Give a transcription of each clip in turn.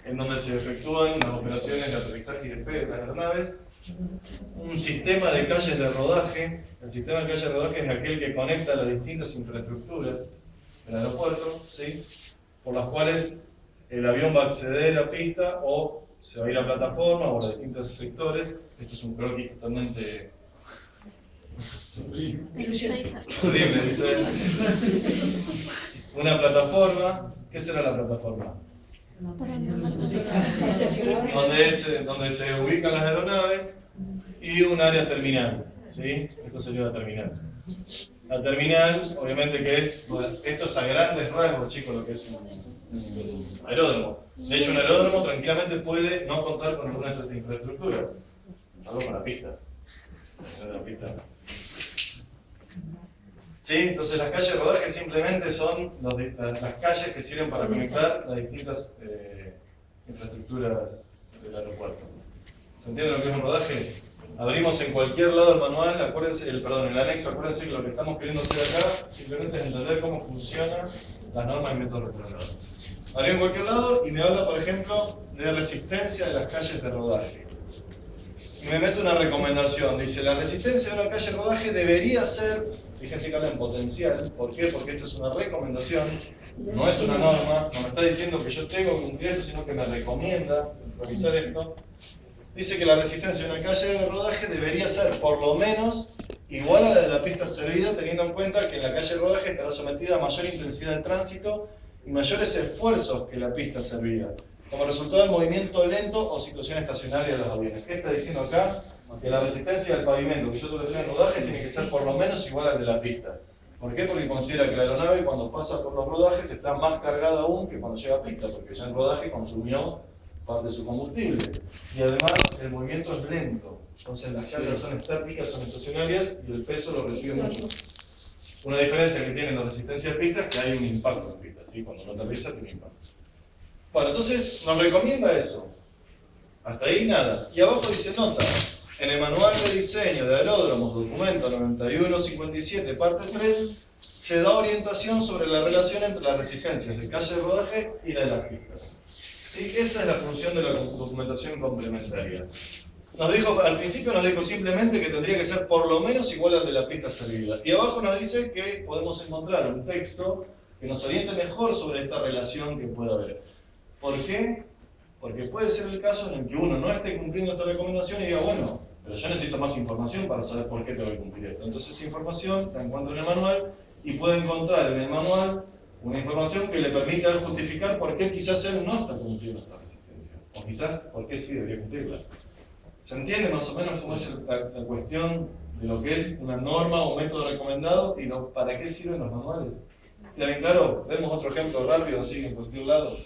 en donde se efectúan las operaciones de aterrizaje y despegue de las aeronaves. Un sistema de calles de rodaje. El sistema de calles de rodaje es aquel que conecta las distintas infraestructuras del aeropuerto, ¿sí? Por las cuales el avión va a acceder a la pista o se va a ir a plataforma o a los distintos sectores. Esto es un croquis totalmente horrible, dice. Una plataforma. ¿Qué será la plataforma? Donde se ubican las aeronaves y un área terminal, ¿sí? Esto sería la terminal. La terminal, obviamente que es, bueno, esto es a grandes rasgos, chicos, lo que es un aeródromo. De hecho, un aeródromo tranquilamente puede no contar con alguna de estas infraestructuras, salvo con la pista. ¿Sí? Entonces las calles de rodaje simplemente son las calles que sirven para conectar las distintas infraestructuras del aeropuerto. ¿Se entiende lo que es un rodaje? Abrimos en cualquier lado el manual, acuérdense, el anexo, acuérdense que lo que estamos queriendo hacer acá simplemente es entender cómo funcionan las normas y métodos recomendados. Abrí en cualquier lado y me habla, por ejemplo, de resistencia de las calles de rodaje. Y me mete una recomendación, dice, la resistencia de una calle de rodaje debería ser, fíjense que habla en potencial, ¿por qué? Porque esto es una recomendación, no es una norma, no me está diciendo que yo tengo que cumplir eso, sino que me recomienda realizar esto. Dice que la resistencia de una calle de rodaje debería ser por lo menos igual a la de la pista servida, teniendo en cuenta que en la calle de rodaje estará sometida a mayor intensidad de tránsito y mayores esfuerzos que la pista servida, como resultado del movimiento lento o situación estacionaria de los aviones. ¿Qué está diciendo acá? Que la resistencia del pavimento que yo tengo que hacer en rodaje tiene que ser por lo menos igual a la de la pista. ¿Por qué? Porque considera que la aeronave cuando pasa por los rodajes está más cargada aún que cuando llega a pista, porque ya en rodaje consumió parte de su combustible. Y además el movimiento es lento, entonces las cargas son estáticas, son estacionarias y el peso lo recibe mucho. Una diferencia que tienen las resistencias de pista es que hay un impacto en pista, ¿sí? Cuando no aterriza tiene impacto. Bueno, entonces nos recomienda eso. Hasta ahí nada. Y abajo dice nota. En el manual de diseño de aeródromos, documento 9157, parte 3, se da orientación sobre la relación entre las resistencias de calle de rodaje y la de las pistas. ¿Sí? Esa es la función de la documentación complementaria. Al principio nos dijo simplemente que tendría que ser por lo menos igual al de la pista servida. Y abajo nos dice que podemos encontrar un texto que nos oriente mejor sobre esta relación que puede haber. ¿Por qué? Porque puede ser el caso en el que uno no esté cumpliendo esta recomendación y diga, bueno, pero yo necesito más información para saber por qué tengo que cumplir esto. Entonces esa información la encuentro en el manual y puede encontrar en el manual una información que le permita justificar por qué quizás él no está cumpliendo esta resistencia. O quizás por qué sí debería cumplirla. ¿Se entiende más o menos cómo es la cuestión de lo que es una norma o método recomendado y para qué sirven los manuales? ¿Está bien claro? Vemos otro ejemplo rápido así en cualquier lado.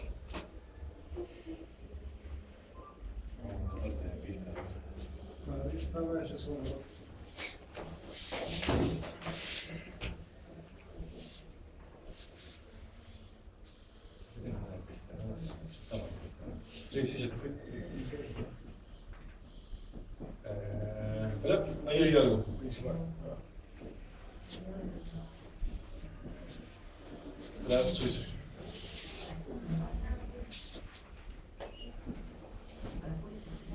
Sí, sí, ya te fui. Espera, ahí hay algo. Espera, subí.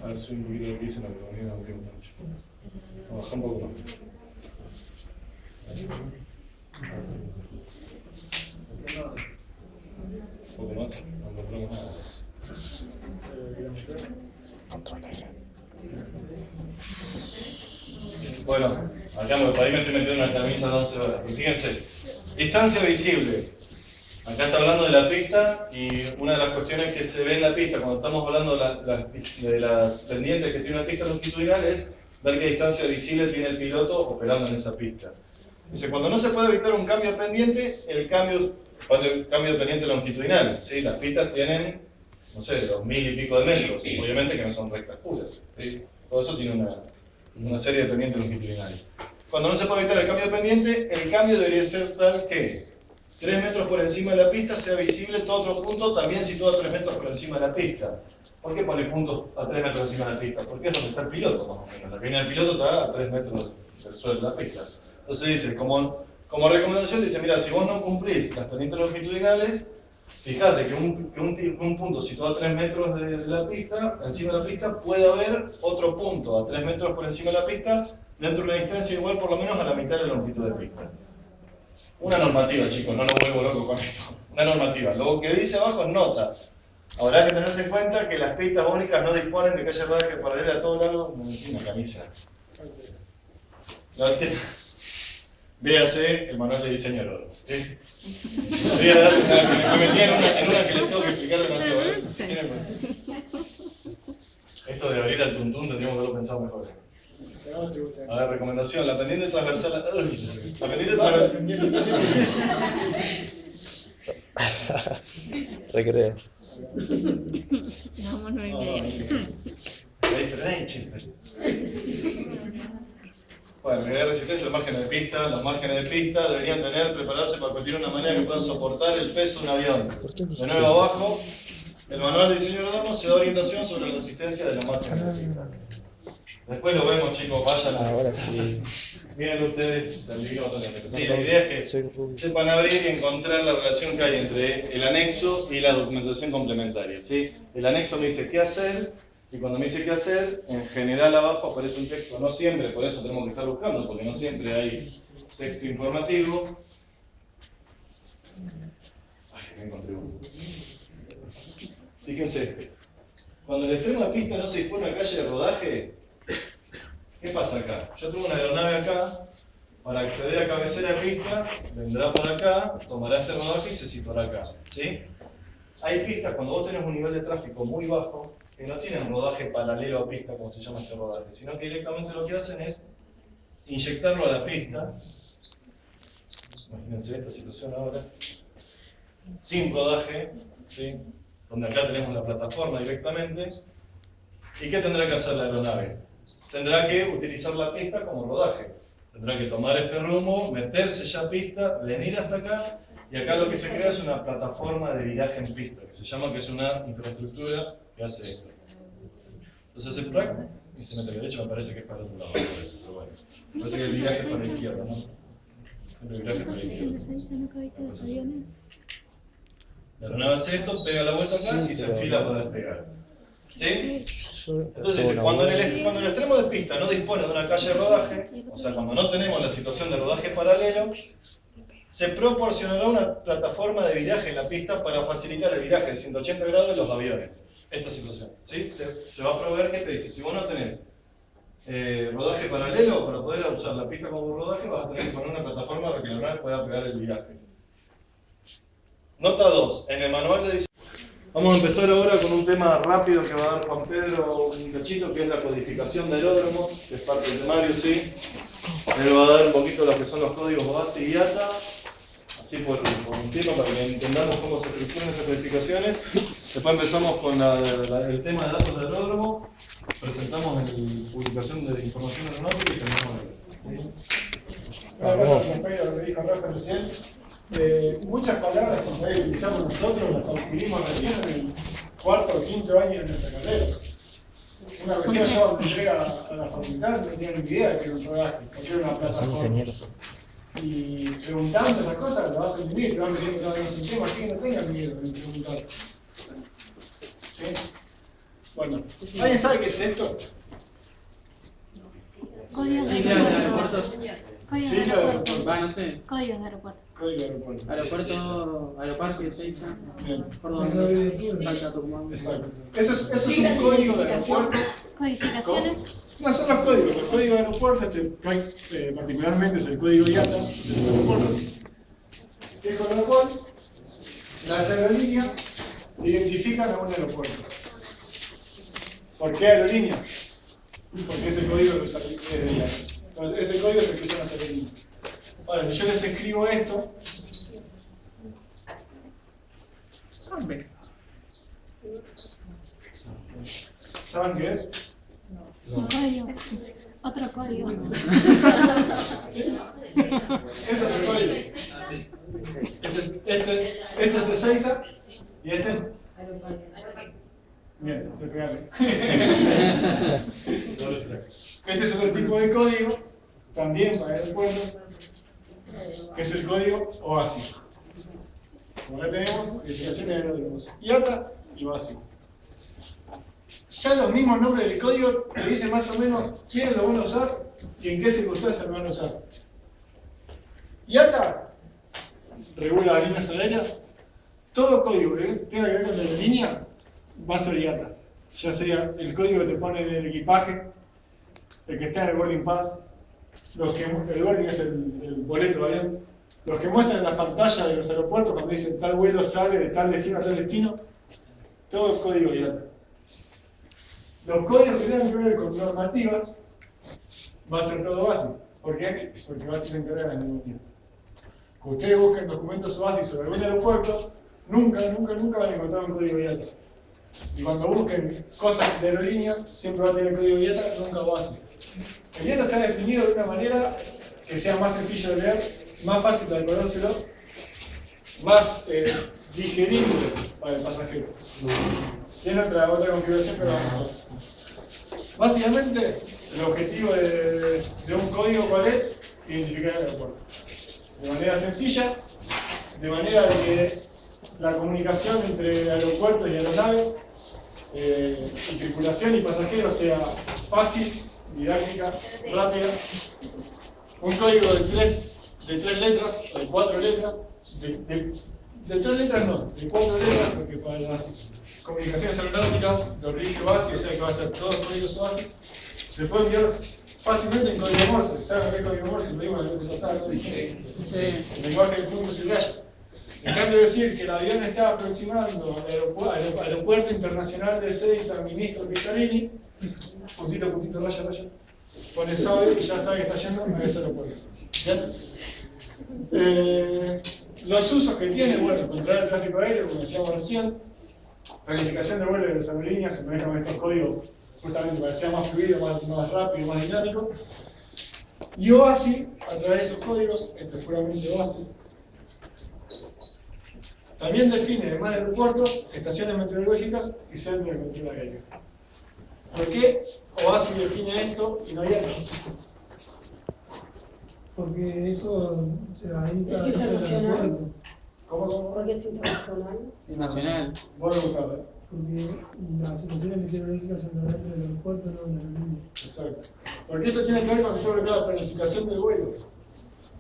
A ver, subí un poquito lo que dice la economía, no tengo mucho. Baja un poco más. Un poco más, no encontramos nada. Bueno, acá por ahí me estoy metiendo en una camisa de 11 horas. Pero fíjense, distancia visible. Acá está hablando de la pista y una de las cuestiones que se ve en la pista cuando estamos hablando de las pendientes que tiene una pista longitudinal es ver qué distancia visible tiene el piloto operando en esa pista. Dice, cuando no se puede evitar un cambio pendiente, el cambio de pendiente longitudinal. ¿Sí? Las pistas tienen, no sé, 2000 y pico de metros, obviamente que no son rectas puras. ¿Sí? Todo eso tiene una serie de pendientes longitudinales. Cuando no se puede evitar el cambio pendiente, el cambio debería ser tal que 3 metros por encima de la pista sea visible todo otro punto también situado a 3 metros por encima de la pista. ¿Por qué pone puntos a 3 metros encima de la pista? Porque es donde está el piloto, más o menos. La cabina del piloto está a 3 metros del suelo de la pista. Entonces dice, como recomendación, dice, mira, si vos no cumplís las pendientes longitudinales, Fíjate que un punto situado a 3 metros de la pista, encima de la pista, puede haber otro punto a 3 metros por encima de la pista, dentro de una distancia igual por lo menos a la mitad de la longitud de pista. Una normativa, chicos, no lo vuelvo loco con esto. Una normativa. Lo que dice abajo es nota. Habrá que tenerse en cuenta que las pistas únicas no disponen de que haya rodaje paralelo a todo lado. No tiene una camisa. Véase el manual de diseño aeródromo. ¿Sí? Voy a dar me metí en una que les tengo que explicar demasiado. Si quieren, esto de abrir al tuntún tendríamos que haberlo pensado mejor. A ver, recomendación, la pendiente transversal. La pendiente transversal. Recreo. Vamos, no hay media. Bueno, unidad de resistencia, los márgenes de pista. Los márgenes de pista deberían prepararse para competir de una manera que puedan soportar el peso de un avión. De nuevo abajo, el manual de diseño aeródromo se da orientación sobre la resistencia de los márgenes de pista. Después lo vemos, chicos, vayan a Ahora sí. miren ustedes el libro. Sí, la idea es que sepan abrir y encontrar la relación que hay entre el anexo y la documentación complementaria. ¿Sí? El anexo me dice qué hacer, y cuando me dice qué hacer, en general abajo aparece un texto, no siempre, por eso tenemos que estar buscando, porque no siempre hay texto informativo. Ay, me encontré uno. Fíjense, cuando el extremo de pista no se dispone una calle de rodaje, ¿qué pasa acá? Yo tengo una aeronave acá, para acceder a cabecera de pista, vendrá para acá, tomará este rodaje y se situará acá. ¿Sí? Hay pistas, cuando vos tenés un nivel de tráfico muy bajo, que no tienen rodaje paralelo a pista, como se llama este rodaje, sino que directamente lo que hacen es inyectarlo a la pista. Imagínense esta situación ahora, sin rodaje, ¿sí? Donde acá tenemos la plataforma directamente. ¿Y qué tendrá que hacer la aeronave? Tendrá que utilizar la pista como rodaje. Tendrá que tomar este rumbo, meterse ya a pista, venir hasta acá, y acá lo que se crea es una plataforma de viraje en pista, que se llama, que es una infraestructura que hace esto. Entonces el track, y se mete, de hecho me parece que es para el otro lado, pero bueno. Me parece que el viraje es para la izquierda, ¿no? El viraje es para la izquierda. La aeronave hace esto, pega la vuelta acá y se enfila para despegar. ¿Sí? Entonces, cuando el extremo de pista no dispone de una calle de rodaje, o sea, cuando no tenemos la situación de rodaje paralelo, se proporcionará una plataforma de viraje en la pista para facilitar el viraje de 180 grados de los aviones. Esta situación. ¿Sí? Se va a proveer que te dice, si vos no tenés rodaje paralelo, para poder usar la pista como rodaje, vas a tener que poner una plataforma para que la nave pueda pegar el viraje. Nota 2. En el manual de diseño. Vamos a empezar ahora con un tema rápido que va a dar Juan Pedro un cachito, que es la codificación de aeródromo, que es parte del temario, ¿sí? Él va a dar un poquito lo que son los códigos base y IATA, así por encima para que entendamos cómo se estructuran esas codificaciones. Después empezamos con el tema de datos de aeródromo, presentamos la publicación de información aeronáutica y terminamos Una cosa respecto a lo que dijo Rafa recién, muchas palabras que por ahí utilizamos nosotros las adquirimos recién en el cuarto o quinto año de nuestra carrera. Una cuestión yo cuando entré a la facultad no tenía ni idea de que era un rodaje, o que era una plataforma. Y preguntando esas cosas lo vas a entender, te vas metiendo cada vez en tema, así que no tengas miedo de preguntar. ¿Sí? Bueno, ¿alguien sabe qué es esto? Código de Siglas de aeropuerto. aeropuertos. Sigla de aeropuerto. No sé. Código de aeropuerto. Código de aeropuerto. Aeropuerto, Aeroparque, Ezeiza, Bien. Córdoba, Mendoza, Salta, Tucumán. Exacto. Eso es un código de aeropuerto. Codificaciones. No son los códigos. Los códigos de aeropuerto, particularmente es el código IATA de los aeropuertos, que es con lo cual las aerolíneas identifican a un aeropuerto. ¿Por qué aerolíneas? Porque ese código lo usa es de IATA. Entonces, ese código es el que usan las aerolíneas. Ahora, si yo les escribo esto, ¿saben qué es? Un código. Otro código. Es otro código. Este es Ezeiza y este. Bien, te pegaste. Este es otro tipo de código, también para aeropuertos, que es el código OASI. Como acá tenemos, codificaciones de nódulos. IATA y BASIC. Ya los mismos nombres del código te dicen más o menos quiénes lo van a usar y en qué circunstancias lo van a usar. IATA regula las líneas aéreas. Todo código que tenga que ver con la aerolínea va a ser IATA. Ya sea el código que te pone en el equipaje, el que está en el boarding pass, el boarding es el boleto de avión, los que muestran en las pantallas de los aeropuertos cuando dicen tal vuelo sale de tal destino a tal destino, todo código IATA. Los códigos que tengan que ver con normativas va a ser todo básico. ¿Por qué? Porque BASIC se encarga de la normativa. Cuando ustedes busquen documentos BASIC sobre algún aeropuerto, nunca van a encontrar un código IATA. Y cuando busquen cosas de aerolíneas, siempre va a tener código IATA, nunca BASIC. El IATA está definido de una manera que sea más sencillo de leer, más fácil de acordárselo, más digerible para el pasajero. Tiene otra configuración que vamos a ver. Básicamente, el objetivo de un código, ¿cuál es? Identificar el aeropuerto. De manera sencilla, de manera de que la comunicación entre aeropuertos y aeronaves, y tripulación y pasajeros sea fácil, didáctica, rápida. Un código de tres letras, o de 4 letras, de 3 letras no, de 4 letras, porque para las comunicaciones aeronáuticas lo rige BASIC, o sea que va a ser todos códigos BASIC. Se puede enviar fácilmente en código Morse. ¿Saben qué es código Morse? Lo vimos la vez pasada, ¿no? Dije, el lenguaje de puntos y rayas. En cambio, decir que el avión está aproximando al aeropuerto internacional de Ezeiza, ministro Pistarini, puntito, puntito, raya, raya, pone sobre y ya sabe que está yendo a ese aeropuerto. ¿Bien? Los usos que tiene, bueno, controlar el tráfico aéreo, como decíamos recién, planificación de vuelo de las aerolíneas, se manejan estos códigos justamente para que sea más fluido, más rápido, más dinámico. Y OASI, a través de esos códigos, esto es puramente OASI, también define, además de aeropuertos, estaciones meteorológicas y centros de control aéreo. ¿Por qué OASI define esto y no IATA? Porque eso se ahí Es internacional. ¿Cómo? Porque es internacional. Es nacional. Vos me gustaba, ¿eh? Porque las situaciones meteorológicas son dentro del aeropuerto, no en la aerolínea. Exacto. Porque esto tiene que ver con todo lo que es la planificación de vuelos.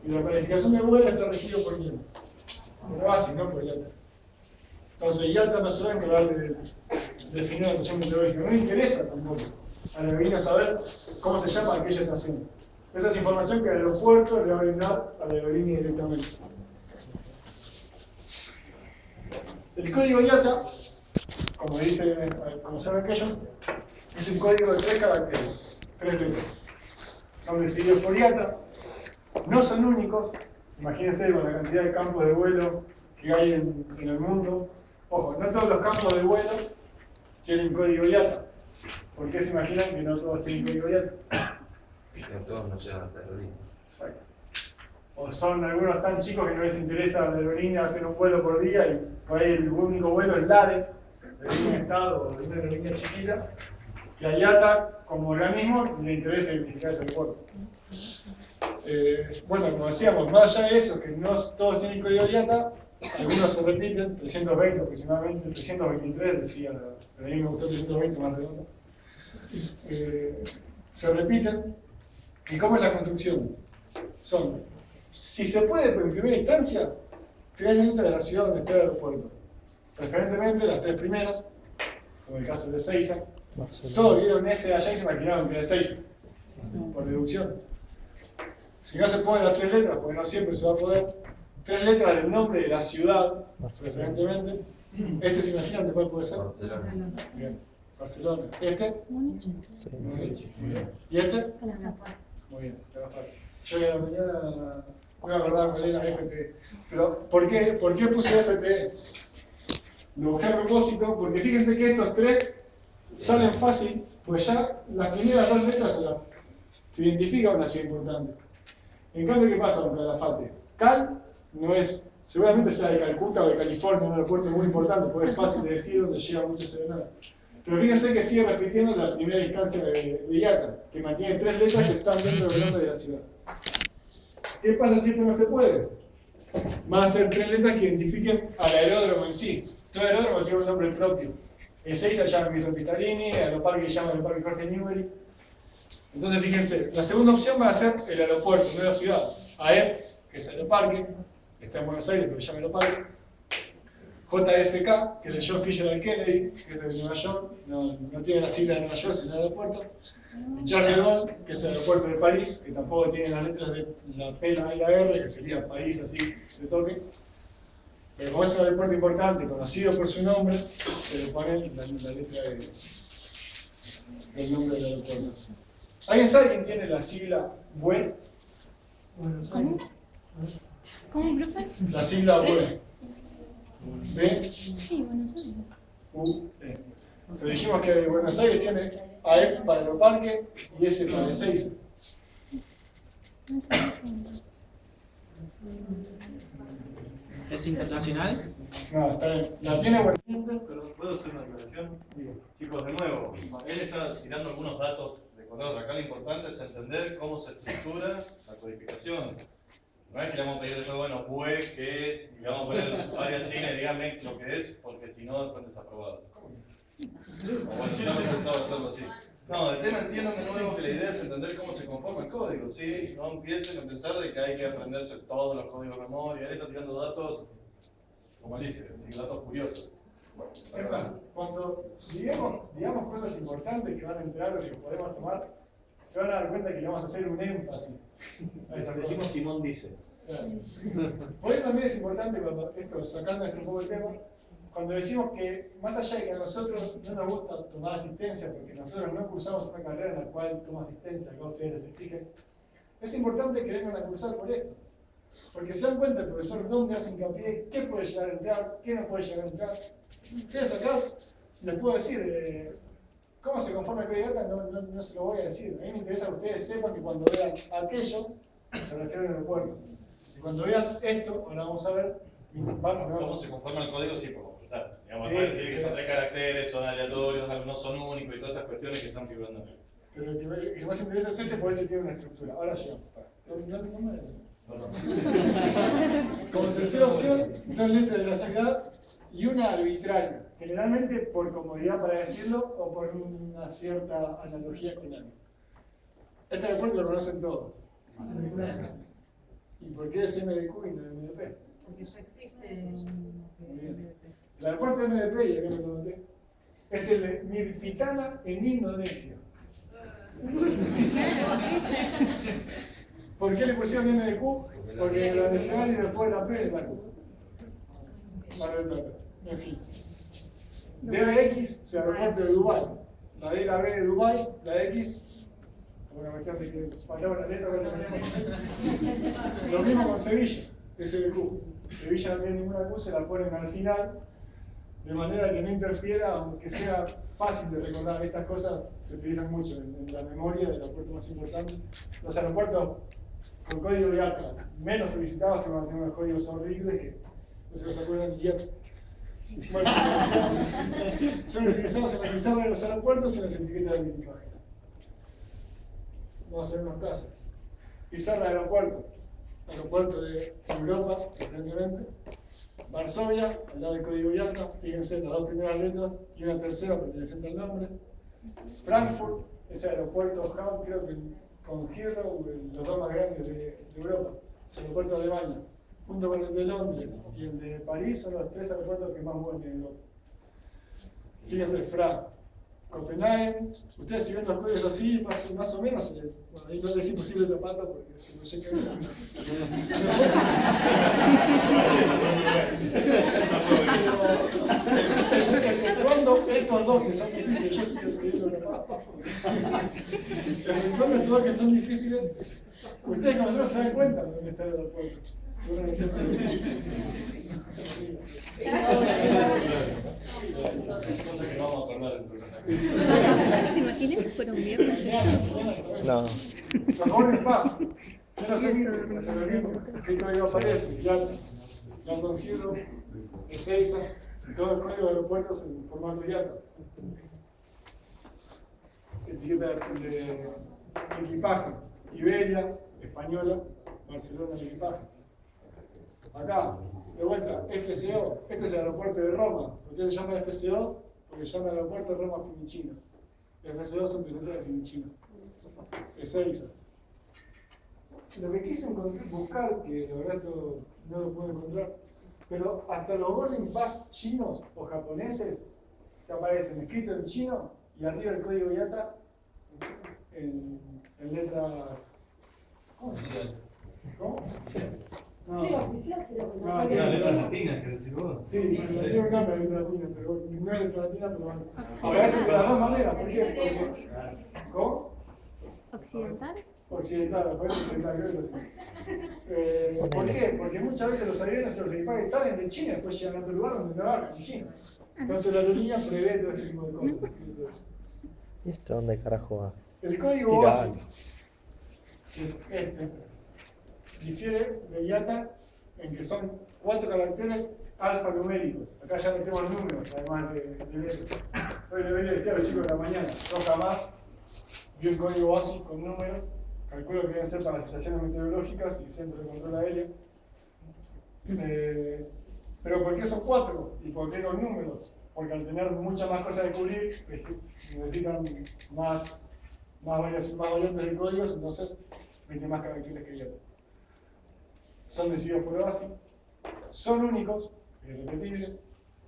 Y la planificación de vuelos está regido por quién? Por OASI, no por IATA. Entonces IATA no se va a encargar de definir la estación meteorológica. No le interesa tampoco a la aerolínea saber cómo se llama aquella estación. Esa es información que el aeropuerto le va a brindar a la aerolínea directamente. El código IATA, como saben aquellos, es un código de 3 caracteres, 3 letras. Son decididos por IATA, no son únicos. Imagínense con la cantidad de campos de vuelo que hay en el mundo. Ojo, no todos los campos de vuelo tienen código IATA. ¿Por qué se imaginan que no todos tienen código IATA? Que todos no llegan a ser aerolíneas. Exacto. O son algunos tan chicos que no les interesa la aerolínea hacer un vuelo por día y por ahí el único vuelo es LADE, de un estado o de una aerolínea chiquita, que a IATA como organismo le interesa identificar ese aeropuerto. Bueno, como decíamos, más allá de eso, que no todos tienen código IATA, algunos se repiten, 320 aproximadamente, 323 decía, pero a mí me gustó 320 más redondo. Se repiten. ¿Y cómo es la construcción? Son, si se puede, pero en primera instancia, 3 letras de la ciudad donde está el aeropuerto. Preferentemente las 3 primeras, como el caso de Ezeiza. Todos vieron ese allá y se imaginaron que era Ezeiza, por deducción. Si no se ponen las 3 letras, porque no siempre se va a poder, 3 letras del nombre de la ciudad, preferentemente. Este se imaginan de cuál puede ser. Barcelona. Bien. Barcelona. ¿Este? Múnich. Múnich. Muy bien. ¿Y este? Muy bien. Yo en la mañana voy a acordar cuál era FTE. Pero, ¿por qué puse FTE? Lo busqué a propósito, porque fíjense que estos 3 salen fácil, pues ya las primeras 2 letras se identifica una ciudad importante. En cambio, ¿qué pasa con Calafate? Cal no es, seguramente sea de Calcuta o de California, un aeropuerto muy importante, porque es fácil de decir donde llegan muchos aeronaves. Pero fíjense que sigue repitiendo la primera instancia de IATA, que mantiene 3 letras que están dentro del nombre de la ciudad. ¿Qué pasa si esto no se puede? van a ser 3 letras que identifiquen al aeródromo en sí. Todo aeródromo tiene un nombre propio. Ezeiza se llama Mirto Pitalini, Aeroparque se llama Aeroparque Jorge Newbery. Entonces fíjense, la segunda opción va a ser el aeropuerto, no la ciudad. AEP, que es Aeroparque, que está en Buenos Aires, pero se llama Aeroparque. JFK, que es el John Fitzgerald Kennedy, que es el de Nueva York, no tiene la sigla de Nueva York, sino el aeropuerto. Y Charles de Gaulle, que es el aeropuerto de París, que tampoco tiene las letras de la P, la I y la R, que sería París así de toque. Pero como es un aeropuerto importante, conocido por su nombre, se le pone la letra del nombre del aeropuerto. ¿Alguien sabe quién tiene la sigla BUE? Buenos ¿Cómo? Aires. ¿Cómo, profe? La sigla BUE. B, Sí, Buenos Aires. U, E. Pero dijimos que Buenos Aires tiene AEP para Aeroparque y S para Ezeiza. ¿Es internacional? No, está bien. La tiene Buenos Aires. Pero, ¿puedo hacer una aclaración? Chicos, de nuevo, él está tirando algunos datos de color. Acá lo importante es entender cómo se estructura la codificación. No es que le vamos a pedir después, bueno, BUE, ¿qué es? Y le vamos a poner varias cines, dígame lo que es, porque si no, están desaprobados. O bueno, yo no he pensado hacerlo así. No, el tema entiendan de nuevo que la idea es entender cómo se conforma el código, ¿sí? No empiecen a pensar de que hay que aprenderse todos los códigos de memoria. Él está tirando datos, como dice, ¿sí? Datos curiosos. Es más, cuando digamos cosas importantes que van a entrar o que podemos tomar, se van a dar cuenta que le vamos a hacer un énfasis a esa cosa. Decimos Simón dice. Por eso también es importante, cuando esto, sacando nuestro poco el tema, cuando decimos que más allá de que a nosotros no nos gusta tomar asistencia, porque nosotros no cursamos una carrera en la cual toma asistencia, que a ustedes les exigen, es importante que vengan a cursar por esto. Porque se dan cuenta el profesor dónde hace hincapié, qué puede llegar a entrar, qué no puede llegar a entrar. Ustedes acá les puedo decir cómo se conforma el código de data, no se lo voy a decir. A mí me interesa que ustedes sepan que cuando vean aquello, se refiere al aeropuerto. Y cuando vean esto, ahora vamos a ver, ¿Cómo se conforma el código? Sí, por completar. Digamos, Sí, puede decir que son 3 caracteres, son aleatorios, algunos son únicos y todas estas cuestiones que están figurando acá. Pero el que más interesa es este porque tiene una estructura. Ahora llegamos. Como tercera opción, 2 letras de la ciudad y una arbitraria. Generalmente por comodidad para decirlo o por una cierta analogía con algo. Este aeropuerto lo conocen todos. ¿Y por qué es MDQ y no MDP? Porque ya existe El aeropuerto MDP, y acá me lo noté, es el de Mirpitana en Indonesia. ¿Por qué le pusieron MDQ? Porque la nacional y después la P de la Q. Mar del Plata. En fin. DBX, o sea, aeropuerto de Dubái. La D y la B de Dubái, la X. Una cuestión de que faltaba una letra, lo mismo con Sevilla, SBQ. Sevilla no tiene ninguna Q, se la ponen al final, de manera que no interfiera, aunque sea fácil de recordar. Estas cosas se utilizan mucho en la memoria del aeropuerto más importante. Los aeropuertos con código de ATA menos solicitados se van a tener unos códigos horribles que no se los acuerdan ni ya. Bueno, son utilizados en la pizarra de los aeropuertos y en las etiquetas de equipaje. Vamos a ver unos casos. Pizarra de aeropuerto de Europa, evidentemente. Varsovia, al lado del código IATA, fíjense las 2 primeras letras y una tercera perteneciente al nombre. Frankfurt, ese aeropuerto hub, creo que con Heathrow, los 2 más grandes de Europa, es el aeropuerto de Alemania, junto con el de Londres y el de París, son los 3 aeropuertos que más mueven en Europa. Fíjense, Copenhague, ustedes si ven los códigos así, más o menos, bueno, ahí no es imposible taparla porque se lo checa bien. Exceptuando estos 2 que son difíciles, yo sigo creyendo tapar. Exceptuando estos 2 que son difíciles, ustedes como nosotros se dan cuenta de dónde está el aeropuerto. Cosa que no vamos a acordar del programa. ¿Te imaginas que fuera un viernes? No. Por favor, en paz. Yo no sé qué código aparece. IATA, London Heathrow, Ezeiza, todo el código de aeropuertos en formato IATA. Etiqueta de equipaje. Iberia, Española, Barcelona el equipaje. Acá, de vuelta, FCO, este es el aeropuerto de Roma. ¿Por qué se llama FCO? Porque se llama el aeropuerto de Roma Fiumicino. FCO son pilotos de Fiumicino. Ezeiza. Lo que quise buscar, que la verdad esto no lo puedo encontrar, pero hasta los boarding pass chinos o japoneses te aparecen escritos en chino y arriba el código IATA en letra. ¿Cómo se llama? ¿Cómo? No. Sí, oficial sería como. No, Una letra latina, ¿querés decir vos? Sí, tiene un nombre letra latina, pero no es letra latina, pero bueno. Aparece de las dos maneras. ¿Por qué? Porque. ¿Cómo? ¿Occidental? Occidental, aparece occidental, creo que sí. ¿Por qué? Porque muchas veces los aviones o los equipajes salen de China y después llegan a otro lugar donde no van, en China. Entonces la aerolínea prevé todo este tipo de cosas. ¿Y esto dónde carajo va? El código básico, que es este, difiere de IATA en que son 4 caracteres alfanuméricos. Acá ya metemos números, además de letras. Hoy le decía a los chicos de la mañana, yo jamás vi un código básico con números. Calculo que deben ser para las estaciones meteorológicas y centros de control aéreo. Pero ¿por qué son 4? ¿Y por qué con números? Porque al tener muchas más cosas que cubrir, necesitan más variantes de códigos, entonces mete más caracteres que IATA. Son decididos por OASI, son únicos, irrepetibles.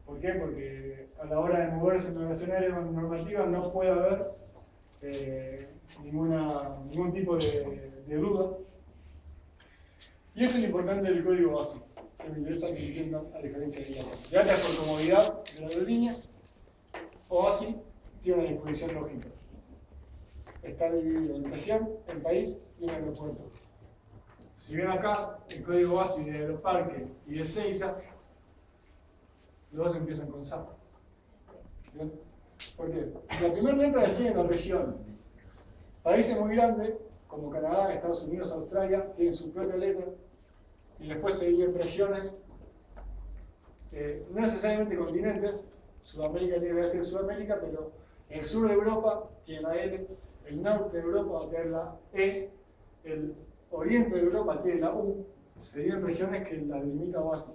¿Por qué? Porque a la hora de moverse en navegación aérea normativa no puede haber ningún tipo de duda. Y esto es lo importante del código básico, que me interesa que entiendan a diferencia de IATA. IATA es por comodidad de la aerolínea, OASI tiene una disposición lógica. Está dividido en región, en país y en aeropuerto. Si ven acá, el código básico de Aeroparque y de Ezeiza, los dos empiezan con SAP. ¿Bien? ¿Por qué? La primera letra la tiene la región. Países muy grandes, como Canadá, Estados Unidos, Australia, tienen su propia letra. Y después se dividen regiones, no necesariamente continentes. Sudamérica tiene que ser Sudamérica, pero el sur de Europa tiene la L, el norte de Europa va a tener la E, el oriente de Europa tiene la U, serían regiones que la delimita OASI.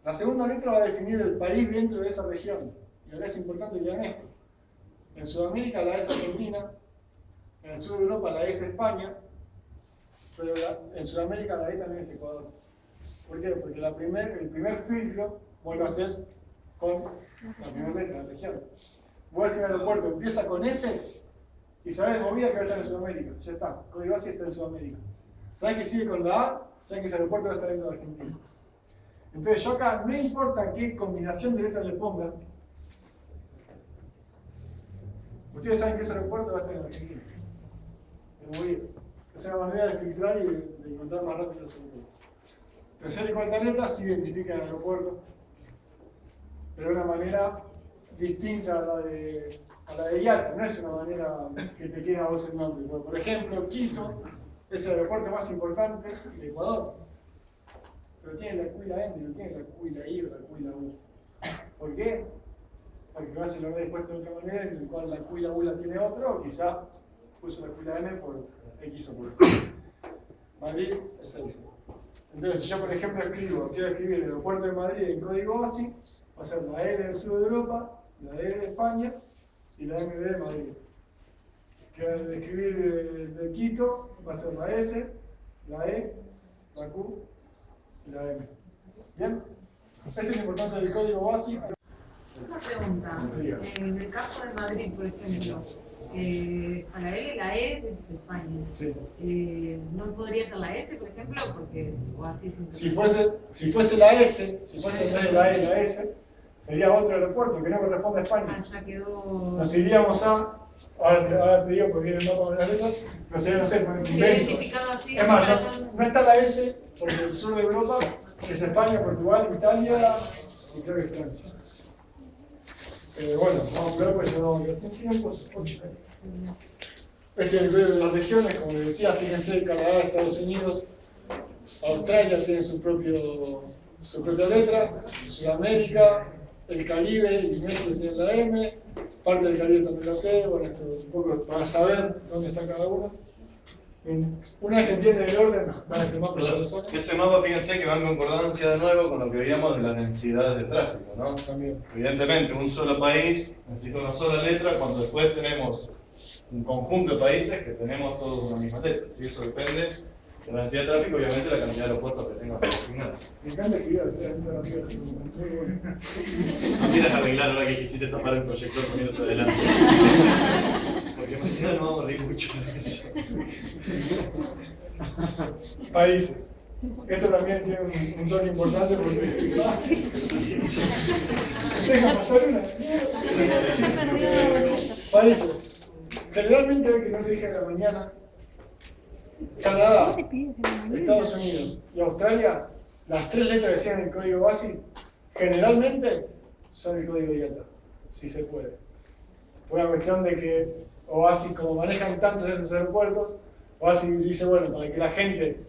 La segunda letra va a definir el país dentro de esa región. Y ahora es importante que vean esto. En Sudamérica la E es Argentina, en el sur de Europa la E es España, pero en Sudamérica la E también es Ecuador. ¿Por qué? Porque el primer filtro vos lo haces con la primera letra de la región. Vos al aeropuerto empieza con S y sabés de movida que va a estar en Sudamérica. Ya está, el código básico está en Sudamérica. Sabés que sigue con la A, sabés que ese aeropuerto va a estar dentro de Argentina. Entonces yo acá, no importa qué combinación de letras le pongan, ustedes saben que ese aeropuerto va a estar en Argentina. De movida. Es una manera de filtrar y de encontrar más rápido los aeropuertos. Tercera y cuarta letra sí identifican el aeropuerto, pero de una manera distinta a la de IATA. No es una manera que te quede a vos el nombre. Por ejemplo, Quito es el aeropuerto más importante de Ecuador, pero tiene la Q y la M, no tiene la Q y la I o la Q y la U. ¿Por qué? Porque va se lo habrá dispuesto de otra manera, en el cual la Q y la U la tiene otro, o quizá puso la Q y la M por X o por Y. Madrid es Ezeiza. Entonces, si yo, por ejemplo, quiero escribir el aeropuerto de Madrid en código básico, va a ser la L del sur de Europa, la D de España y la MD de Madrid. Quiero escribir de Quito, va a ser la S, la E, la Q y la M. ¿Bien? Esto es lo importante del código básico. Una pregunta. En el caso de Madrid, por ejemplo, a la L, la E de España. Sí. ¿No podría ser la S, por ejemplo? Porque, o así si fuese la S, si fuese en vez de la E, la S, sería otro aeropuerto que no corresponde a España. ya quedó. Nos iríamos a. Ahora te digo porque viene el mapa de las letras, pero sería, no sé, por invento. Es más, no está la S porque el sur de Europa es España, Portugal, Italia y creo que Francia. Bueno, vamos a probar porque ya vamos a hacer tiempos. Este es el código de las regiones, como les decía, fíjense, Canadá, Estados Unidos, Australia tiene su propia letra, Sudamérica, el Caribe y México tienen la M, parte del Caribe también la T, bueno, esto es un poco para saber dónde está cada uno. Una vez que entienden el orden, van a quemar por Pero los ojos. ese mapa, fíjense que va en concordancia de nuevo con lo que veíamos de las densidades de tráfico, ¿no? También. Evidentemente, un solo país necesita una sola letra, cuando después tenemos un conjunto de países que tenemos todos una misma letra. Si eso depende de la densidad de tráfico, obviamente la cantidad de aeropuertos que tenga para asignar. Me encanta que muy bueno. No quieras arreglar ahora que quisiste tapar el proyector poniéndote adelante. Porque mañana no vamos a reír mucho de eso. Países. Esto también tiene un toque importante porque. Deja pasar una. Ya perdió esto. Países. Generalmente, que no te dije en la mañana, Canadá, ¿Qué te pides de la mañana? Estados Unidos y Australia, las 3 letras que sean el código BASIC, generalmente son el código IATA, si se puede. Por una cuestión de que OASI, como manejan tantos de esos aeropuertos, OASI dice, bueno, para que la gente,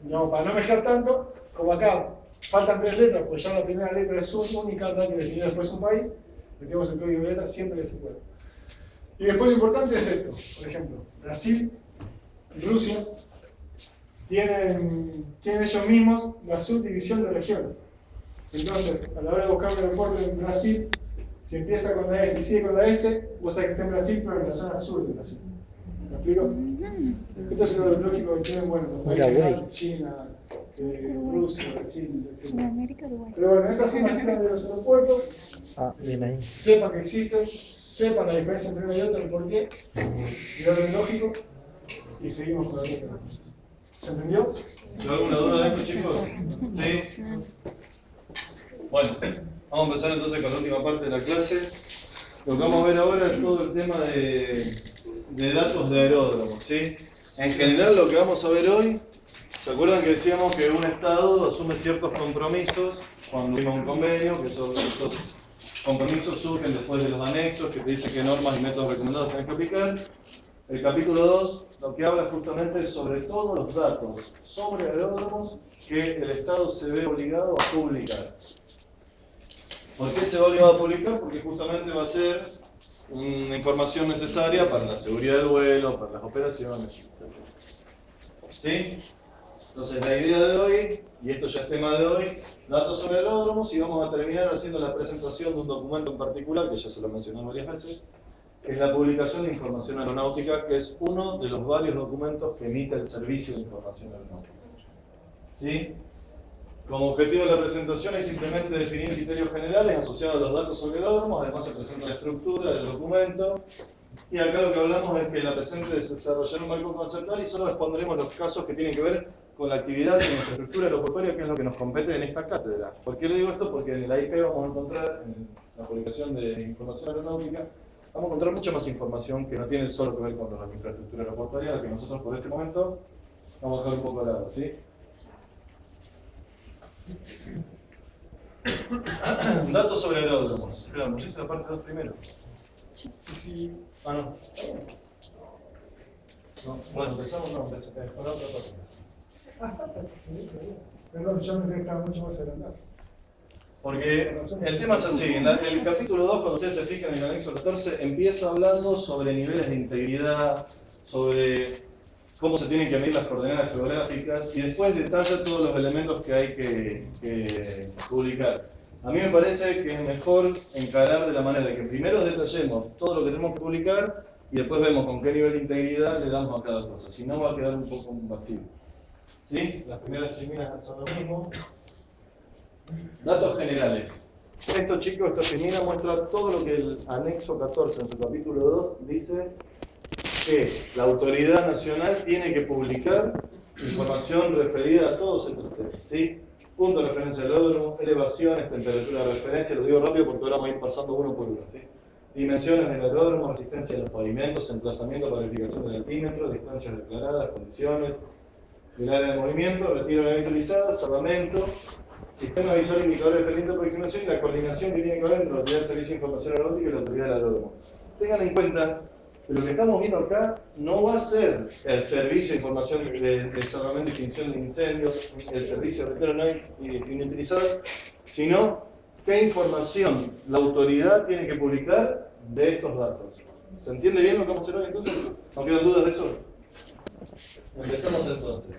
digamos, para no mezclar tanto, como acá faltan 3 letras, pues ya la primera letra es única, hay que definir después un país, metemos el código IATA siempre que se puede. Y después lo importante es esto, por ejemplo, Brasil y Rusia tienen ellos mismos la subdivisión de regiones. Entonces, a la hora de buscar un aeropuerto en Brasil, si empieza con la S y sigue con la S, vos sabés que está en Brasil, pero en la zona sur de Brasil. ¿Me explico? Esto es lo lógico que tienen, bueno, los países Uruguay. China, Rusia, Brasil, etc. Sudamérica, Uruguay. Pero bueno, estas son las regiones de los aeropuertos. Ah, bien ahí. Sepan que existen, sepan la diferencia entre uno y otro, el porqué, el orden lógico, y seguimos con la otra cosa. ¿Se entendió? ¿Se alguna duda de esto, chicos? ¿Sí? Bueno, vamos a empezar entonces con la última parte de la clase. Lo que vamos a ver ahora es todo el tema de datos de aeródromos, ¿sí? En general lo que vamos a ver hoy, ¿se acuerdan que decíamos que un Estado asume ciertos compromisos cuando firma un convenio, que esos compromisos surgen después de los anexos, que te dicen qué normas y métodos recomendados tenés que aplicar? El capítulo 2 lo que habla justamente es sobre todos los datos sobre aeródromos que el Estado se ve obligado a publicar. ¿Por qué se va obligado a publicar? Porque justamente va a ser una información necesaria para la seguridad del vuelo, para las operaciones, etc. ¿Sí? Entonces la idea de hoy, y esto ya es tema de hoy, datos sobre aeródromos, y vamos a terminar haciendo la presentación de un documento en particular, que ya se lo mencioné varias veces, que es la publicación de información aeronáutica, que es uno de los varios documentos que emite el Servicio de Información Aeronáutica. ¿Sí? Como objetivo de la presentación es simplemente definir criterios generales asociados a los datos sobre aeródromos, además se presenta la estructura del documento, y acá lo que hablamos es que la presente es desarrollar un marco conceptual y solo expondremos los casos que tienen que ver con la actividad de infraestructura aeroportuaria, que es lo que nos compete en esta cátedra. ¿Por qué le digo esto? Porque en el IP vamos a encontrar, en la publicación de información aeronáutica, vamos a encontrar mucha más información que no tiene solo que ver con la infraestructura aeroportuaria, la que nosotros por este momento vamos a dejar un poco al lado, ¿sí? Datos sobre aeródromos. Espera, ¿me pusiste la parte 2 primero? Sí. Ah, no. No, bueno, empezamos, no, empecé con la otra parte. Perdón, yo pensé que estaba mucho más adelantado. Porque el tema es así, en el capítulo 2, cuando ustedes se fijan en el anexo 14, empieza hablando sobre niveles de integridad, sobre cómo se tienen que medir las coordenadas geográficas, y después detalla todos los elementos que hay que publicar. A mí me parece que es mejor encarar de la manera de que primero detallemos todo lo que tenemos que publicar, y después vemos con qué nivel de integridad le damos a cada cosa, si no va a quedar un poco vacío. ¿Sí? Las primeras terminas son lo mismo. Datos generales. Esto, chicos, esta semana muestra todo lo que el anexo 14 en su capítulo 2 dice que la autoridad nacional tiene que publicar información referida a todos estos temas, ¿sí? Punto de referencia del aeródromo, elevaciones, temperatura de referencia, lo digo rápido porque ahora vamos a ir pasando uno por uno, ¿sí? Dimensiones del aeródromo, resistencia de los pavimentos, emplazamiento para verificación del altímetro, distancias declaradas, condiciones del área de movimiento, retiro de área utilizada, salvamento, sistema visual indicador de pendiente de aproximación y la coordinación que tiene que haber entre la autoridad del servicio de información aeronáutica y la autoridad del aeródromo. Tengan en cuenta que lo que estamos viendo acá no va a ser el servicio de información de salvamento y extinción de incendios, el servicio de retiro inutilizado, sino qué información la autoridad tiene que publicar de estos datos. ¿Se entiende bien lo que vamos a hacer hoy entonces? ¿No quedan dudas de eso? Empezamos entonces.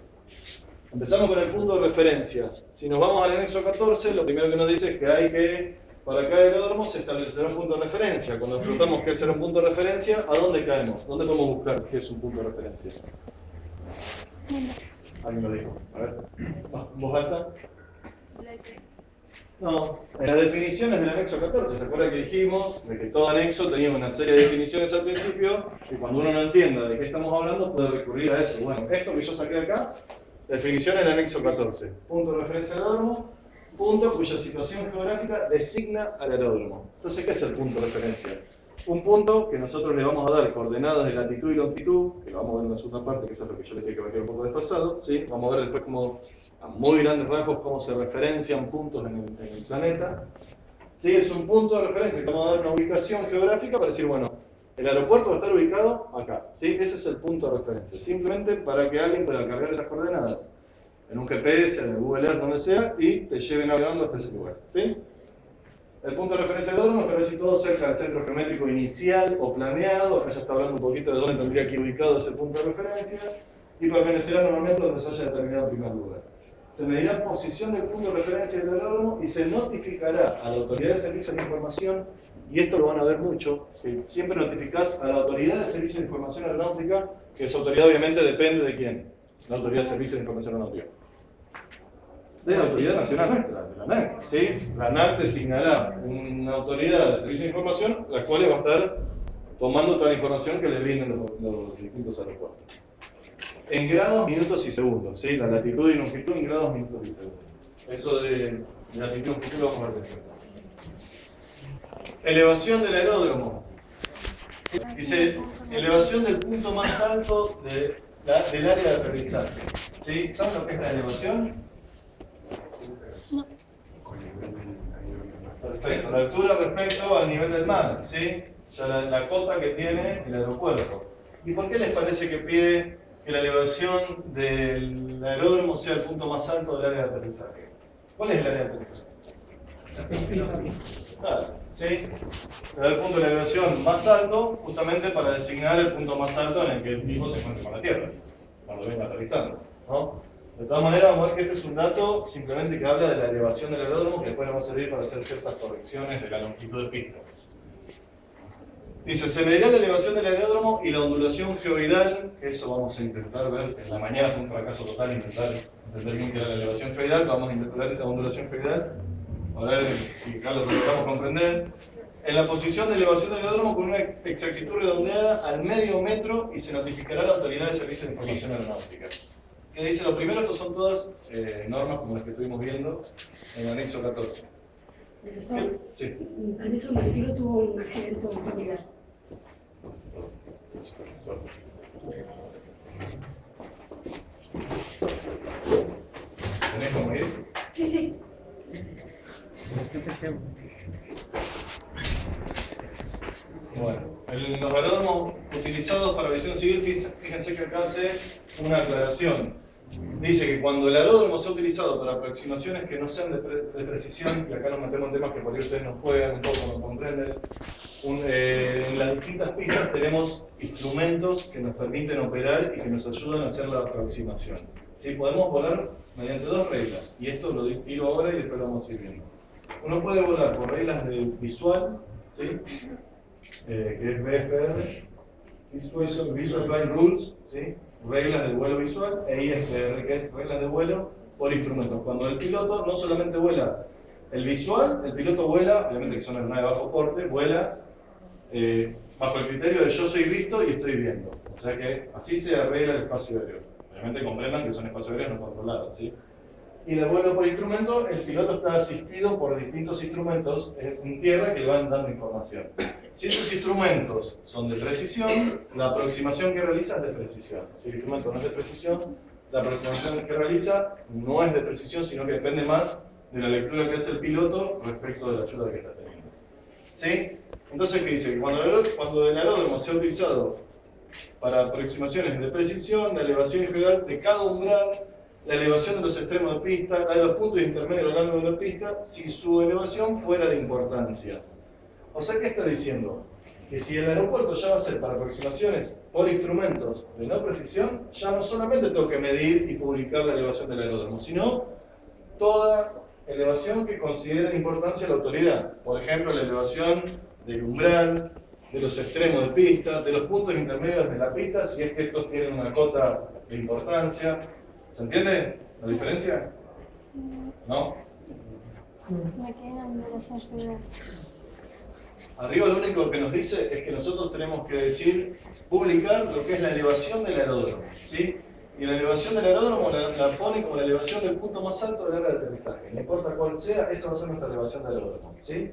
Empezamos con el punto de referencia. Si nos vamos al anexo 14, lo primero que nos dice es que hay que, para cada aeródromo se establecerá un punto de referencia. Cuando preguntamos qué será un punto de referencia, ¿a dónde caemos? ¿Dónde podemos buscar qué es un punto de referencia? Alguien lo dijo. A ver. ¿En voz alta? No, en las definiciones del anexo 14, ¿se acuerda que dijimos de que todo anexo tenía una serie de definiciones al principio y cuando uno no entienda de qué estamos hablando puede recurrir a eso? Bueno, esto que yo saqué acá, definición del anexo 14. Punto de referencia al aeródromo, punto cuya situación geográfica designa al aeródromo. Entonces, ¿qué es el punto de referencia? Un punto que nosotros le vamos a dar coordenadas de latitud y longitud, que lo vamos a ver en la segunda parte, que eso es lo que yo les decía que va a quedar un poco desfasado, ¿sí? Vamos a ver después cómo, a muy grandes rasgos, cómo se referencian puntos en el planeta. ¿Sí? Es un punto de referencia que vamos a dar una ubicación geográfica para decir, bueno, el aeropuerto va a estar ubicado acá. ¿Sí? Ese es el punto de referencia. Simplemente para que alguien pueda cargar esas coordenadas en un GPS, en el Google Earth, donde sea, y te lleve navegando hasta ese lugar. ¿Sí? El punto de referencia del aeródromo está situado cerca del centro geométrico inicial o planeado. Acá ya está hablando un poquito de dónde tendría que ir ubicado ese punto de referencia. Y permanecerá normalmente donde se haya determinado en primer lugar. Se medirá posición del punto de referencia del aeródromo y se notificará a la autoridad de servicios de información, y esto lo van a ver mucho, que siempre notificás a la autoridad de servicios de información aeronáutica, que esa autoridad obviamente depende de quién, la autoridad de servicios de información aeronáutica. De la autoridad nacional nuestra, de la ANAC, ¿sí? La ANAC designará una autoridad de servicios de información, la cual va a estar tomando toda la información que le brinden los distintos aeropuertos. En grados, minutos y segundos, ¿sí? La latitud y longitud en grados, minutos y segundos. Eso de latitud y longitud lo vamos a ver después. Elevación del aeródromo. Dice, elevación del punto más alto del área de aterrizaje. ¿Sí? ¿Saben lo que es la elevación? No. Perfecto, la altura respecto al nivel del mar, ¿sí? Ya la cota que tiene el aeropuerto. ¿Y por qué les parece que pide que la elevación del aeródromo sea el punto más alto del área de aterrizaje? ¿Cuál es el área de aterrizaje? Claro, ¿sí? Le da el punto de la elevación más alto justamente para designar el punto más alto en el que el tipo se encuentre con la Tierra, cuando venga aterrizando, ¿no? De todas maneras, vamos a ver que este es un dato simplemente que habla de la elevación del aeródromo, que después nos va a servir para hacer ciertas correcciones de la longitud de pista. Dice, se medirá la elevación del aeródromo y la ondulación geoidal, que eso vamos a intentar ver en la mañana, fue un fracaso total intentar entender bien qué era la elevación geoidal, vamos a intentar esta ondulación geoidal, a ver si acá lo logramos comprender. En la posición de elevación del aeródromo con una exactitud redondeada al medio metro y se notificará a la autoridad de servicios de información aeronáutica. ¿Qué dice? Lo primero, estos son todas normas como las que estuvimos viendo en el anexo 14. Profesor, Sí. Vanessa Martino tuvo un accidente familiar. ¿Tenés cómo ir? Sí, sí. Bueno, los aeródromos utilizados para aviación civil, fíjense que acá hace una aclaración. Dice que cuando el aeródromo sea utilizado para aproximaciones que no sean de precisión, y acá nos metemos en temas que por ahí ustedes nos juegan un poco, no comprenden, en las distintas pistas tenemos instrumentos que nos permiten operar y que nos ayudan a hacer la aproximación. ¿Sí? Podemos volar mediante dos reglas, y esto lo digo ahora y después lo vamos a ir viendo. Uno puede volar por reglas de visual, ¿sí? Que es VFR, Visual Flight Rules, ¿sí? Reglas de vuelo visual, e IFR, que es reglas de vuelo por instrumentos. Cuando el piloto no solamente vuela el visual, el piloto vuela, obviamente que son aeronaves de bajo porte, vuela bajo el criterio de yo soy visto y estoy viendo. O sea que así se arregla el espacio aéreo. Obviamente comprendan que son espacios aéreos no controlados, ¿sí? Y en el vuelo por instrumento, el piloto está asistido por distintos instrumentos en tierra que le van dando información. Si esos instrumentos son de precisión, la aproximación que realiza es de precisión. Si el instrumento no es de precisión, la aproximación que realiza no es de precisión, sino que depende más de la lectura que hace el piloto respecto de la ayuda que está teniendo. ¿Sí? Entonces, ¿qué dice? Cuando el aeródromo sea utilizado para aproximaciones de precisión, la elevación integral de cada umbral, la elevación de los extremos de pista, la de los puntos intermedios a lo largo de la pista, si su elevación fuera de importancia. O sea, ¿qué está diciendo? que si el aeropuerto ya va a ser para aproximaciones por instrumentos de no precisión, ya no solamente tengo que medir y publicar la elevación del aeródromo, sino toda elevación que considere de importancia la autoridad. Por ejemplo, la elevación del umbral, de los extremos de pista, de los puntos intermedios de la pista, si es que estos tienen una cota de importancia. ¿Se entiende la diferencia? ¿No? Me queda en duración general. Arriba lo único que nos dice es que nosotros tenemos que decir, publicar lo que es la elevación del aeródromo, ¿sí? Y la elevación del aeródromo la pone como la elevación del punto más alto del área de aterrizaje. No importa cuál sea, esa va a ser nuestra elevación del aeródromo, ¿sí?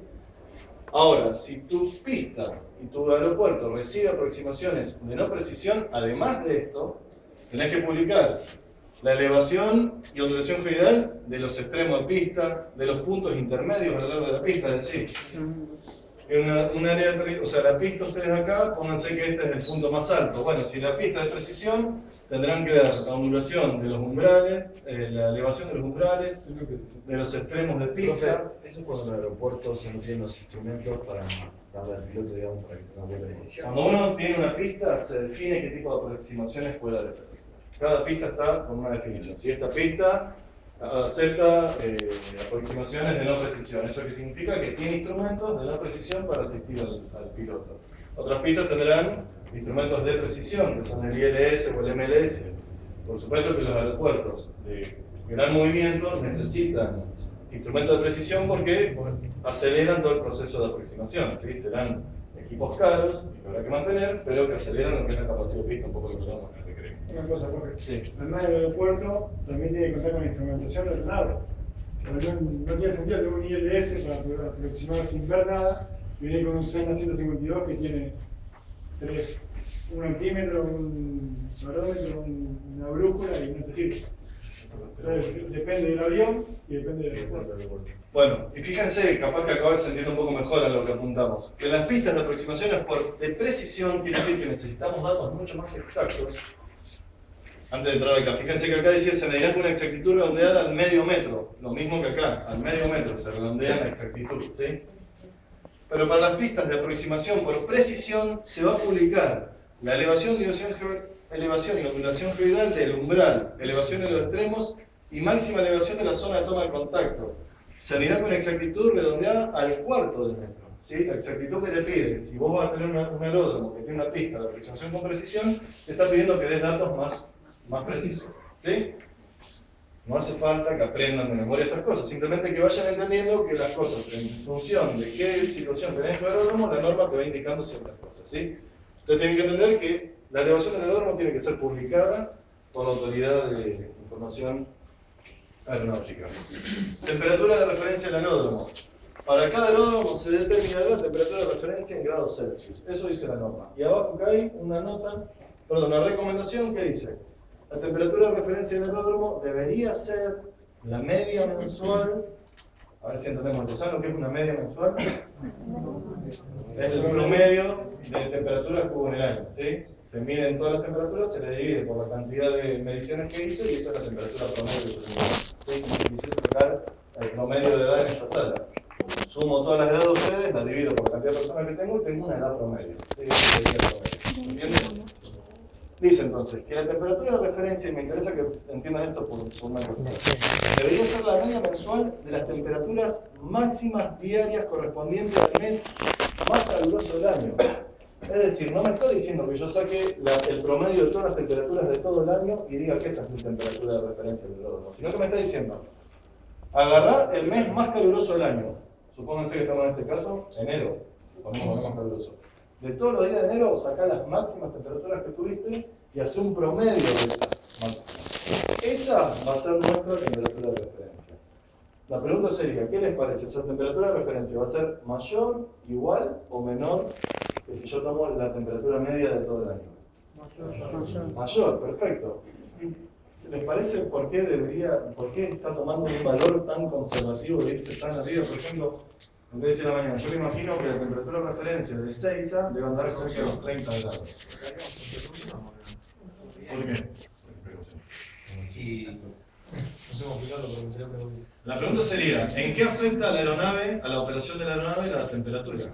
Ahora, si tu pista y tu aeropuerto recibe aproximaciones de no precisión, además de esto, tenés que publicar la elevación y ondulación general de los extremos de pista, de los puntos intermedios a lo largo de la pista, es decir, en un área de, o sea, la pista ustedes acá, pónganse que este es el punto más alto. Bueno, si la pista es de precisión, tendrán que dar la ondulación de los umbrales, la elevación de los umbrales, de los extremos de pista. Profe, eso es cuando los aeropuertos no tienen los instrumentos para darle al piloto, digamos, para que tenga buena precisión. Cuando uno tiene una pista, se define qué tipo de aproximaciones puede hacer. Cada pista está con una definición. Si esta pista acepta aproximaciones de no precisión, ¿eso qué significa? Que tiene instrumentos de no precisión para asistir al piloto. Otras pistas tendrán instrumentos de precisión, que son el ILS o el MLS. Por supuesto que los aeropuertos de gran movimiento necesitan instrumentos de precisión porque aceleran todo el proceso de aproximación, ¿sí? Serán equipos caros, que habrá que mantener, pero que aceleran lo que es la capacidad de pista, un poco lo que hablamos en el recreo. Una cosa, profe. Sí. Además del aeropuerto, también tiene que contar con la instrumentación de la nave. Porque no tiene sentido tener un ILS para aproximar sin ver nada, y viene con un Cessna 152 que tiene un altímetro, un barómetro, una brújula y no te sirve. Entonces, depende del avión y depende del aeropuerto. Bueno, y fíjense, capaz que acá se entiende un poco mejor a lo que apuntamos. Que las pistas de aproximaciones de precisión quiere decir que necesitamos datos mucho más exactos. Antes de entrar acá, fíjense que acá decía se medirá con una exactitud redondeada al medio metro. Lo mismo que acá, al medio metro se redondea la exactitud, ¿sí? Pero para las pistas de aproximación por precisión se va a publicar la elevación y ondulación geoidal del umbral, elevación de los extremos y máxima elevación de la zona de toma de contacto. Se medirá con exactitud redondeada al cuarto del metro, ¿sí? La exactitud que te pide, si vos vas a tener un aeródromo que tiene una pista de aproximación con precisión, te está pidiendo que des datos más precisos, ¿sí? No hace falta que aprendan de memoria estas cosas, simplemente que vayan entendiendo que las cosas, en función de qué situación tenés en tu aeródromo, la norma te va indicando ciertas cosas, ¿sí? Ustedes tienen que entender que la elevación del aeródromo tiene que ser publicada por la Autoridad de Información Aeronáutica. Temperatura de referencia del aeródromo. Para cada aeródromo se determinará la temperatura de referencia en grados Celsius. Eso dice la norma. Y abajo acá hay una recomendación que dice: la temperatura de referencia del aeródromo debería ser la media mensual. A ver si entendemos esto. ¿Saben lo que es una media mensual? Es el promedio de temperaturas que hubo en el año, ¿sí? Se miden todas las temperaturas, se le divide por la cantidad de mediciones que hice y esta es la temperatura promedio de su año, ¿sí? Como si quisiese sacar el promedio de edad en esta sala. Sumo todas las edades de ustedes, las divido por la cantidad de personas que tengo y tengo una edad promedio, ¿sí? Esa sería el promedio. ¿Entienden? Dice entonces que la temperatura de referencia, y me interesa que entiendan esto por una cuestión, debería ser la media mensual de las temperaturas máximas diarias correspondientes al mes más caluroso del año. Es decir, no me está diciendo que yo saque el promedio de todas las temperaturas de todo el año y diga que esa es mi temperatura de referencia del aeródromo, sino que me está diciendo, agarrar el mes más caluroso del año. Supónganse que estamos en este caso, enero, ponemos el más caluroso. De todos los días de enero, sacar las máximas temperaturas que tuviste y hacer un promedio de esas máximas. Esa va a ser nuestra temperatura de referencia. La pregunta sería, ¿qué les parece? ¿Esa temperatura de referencia va a ser mayor, igual o menor que si yo tomo la temperatura media de todo el año? Mayor, perfecto. ¿Les parece por qué está tomando un valor tan conservativo de irse tan arriba? Por ejemplo, en vez de decir la mañana, yo me imagino que la temperatura de referencia de Seiza debe andar cerca de los 30 grados. ¿Por qué? La pregunta sería, ¿en qué afecta a la aeronave, a la operación de la aeronave, la temperatura?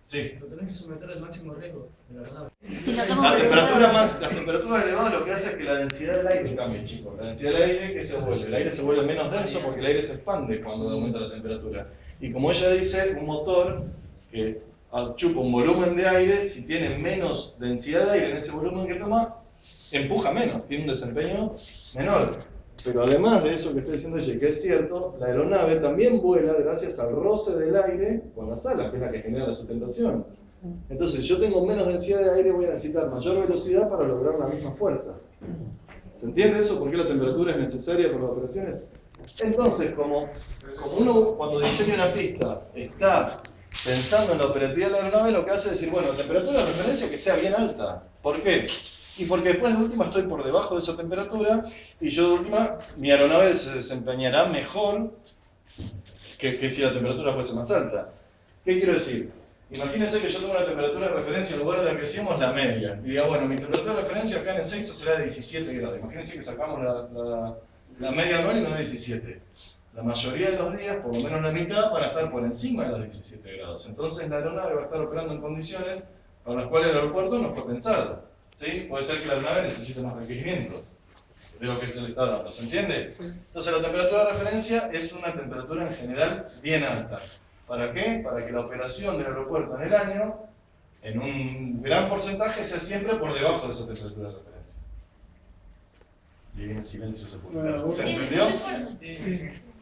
Sí. Lo tenés que someter al máximo riesgo de la aeronave. Si no tomo Las presión, temperaturas elevadas lo que hace es que la densidad del aire cambie, chicos. La densidad del aire, ¿qué se vuelve? El aire se vuelve menos denso porque el aire se expande cuando aumenta la temperatura. Y como ella dice, un motor que chupa un volumen de aire, si tiene menos densidad de aire en ese volumen que toma, empuja menos, tiene un desempeño menor. Pero además de eso que estoy diciendo ella, que es cierto, la aeronave también vuela gracias al roce del aire con las alas, que es la que genera la sustentación. Entonces, si yo tengo menos densidad de aire, voy a necesitar mayor velocidad para lograr la misma fuerza. ¿Se entiende eso? ¿Por qué la temperatura es necesaria para las operaciones? Entonces, como uno cuando diseña una pista está pensando en la operatividad de la aeronave, lo que hace es decir, bueno, la temperatura de referencia que sea bien alta. ¿Por qué? Y porque después de última estoy por debajo de esa temperatura y yo de última, mi aeronave se desempeñará mejor que si la temperatura fuese más alta. ¿Qué quiero decir? Imagínense que yo tengo una temperatura de referencia en lugar de la que decíamos la media. Y diga, bueno, mi temperatura de referencia acá en Ezeiza será de 17 grados. Imagínense que sacamos la media anual y nos da 17. La mayoría de los días, por lo menos la mitad, van a estar por encima de los 17 grados. Entonces la aeronave va a estar operando en condiciones para las cuales el aeropuerto no fue pensado. ¿Sí? Puede ser que la aeronave necesite más requerimientos de lo que se le está dando. ¿Se entiende? Entonces la temperatura de referencia es una temperatura en general bien alta. ¿Para qué? Para que la operación del aeropuerto en el año, en un gran porcentaje, sea siempre por debajo de esa temperatura de referencia. Y en el silencio se puede. ¿Se entendió?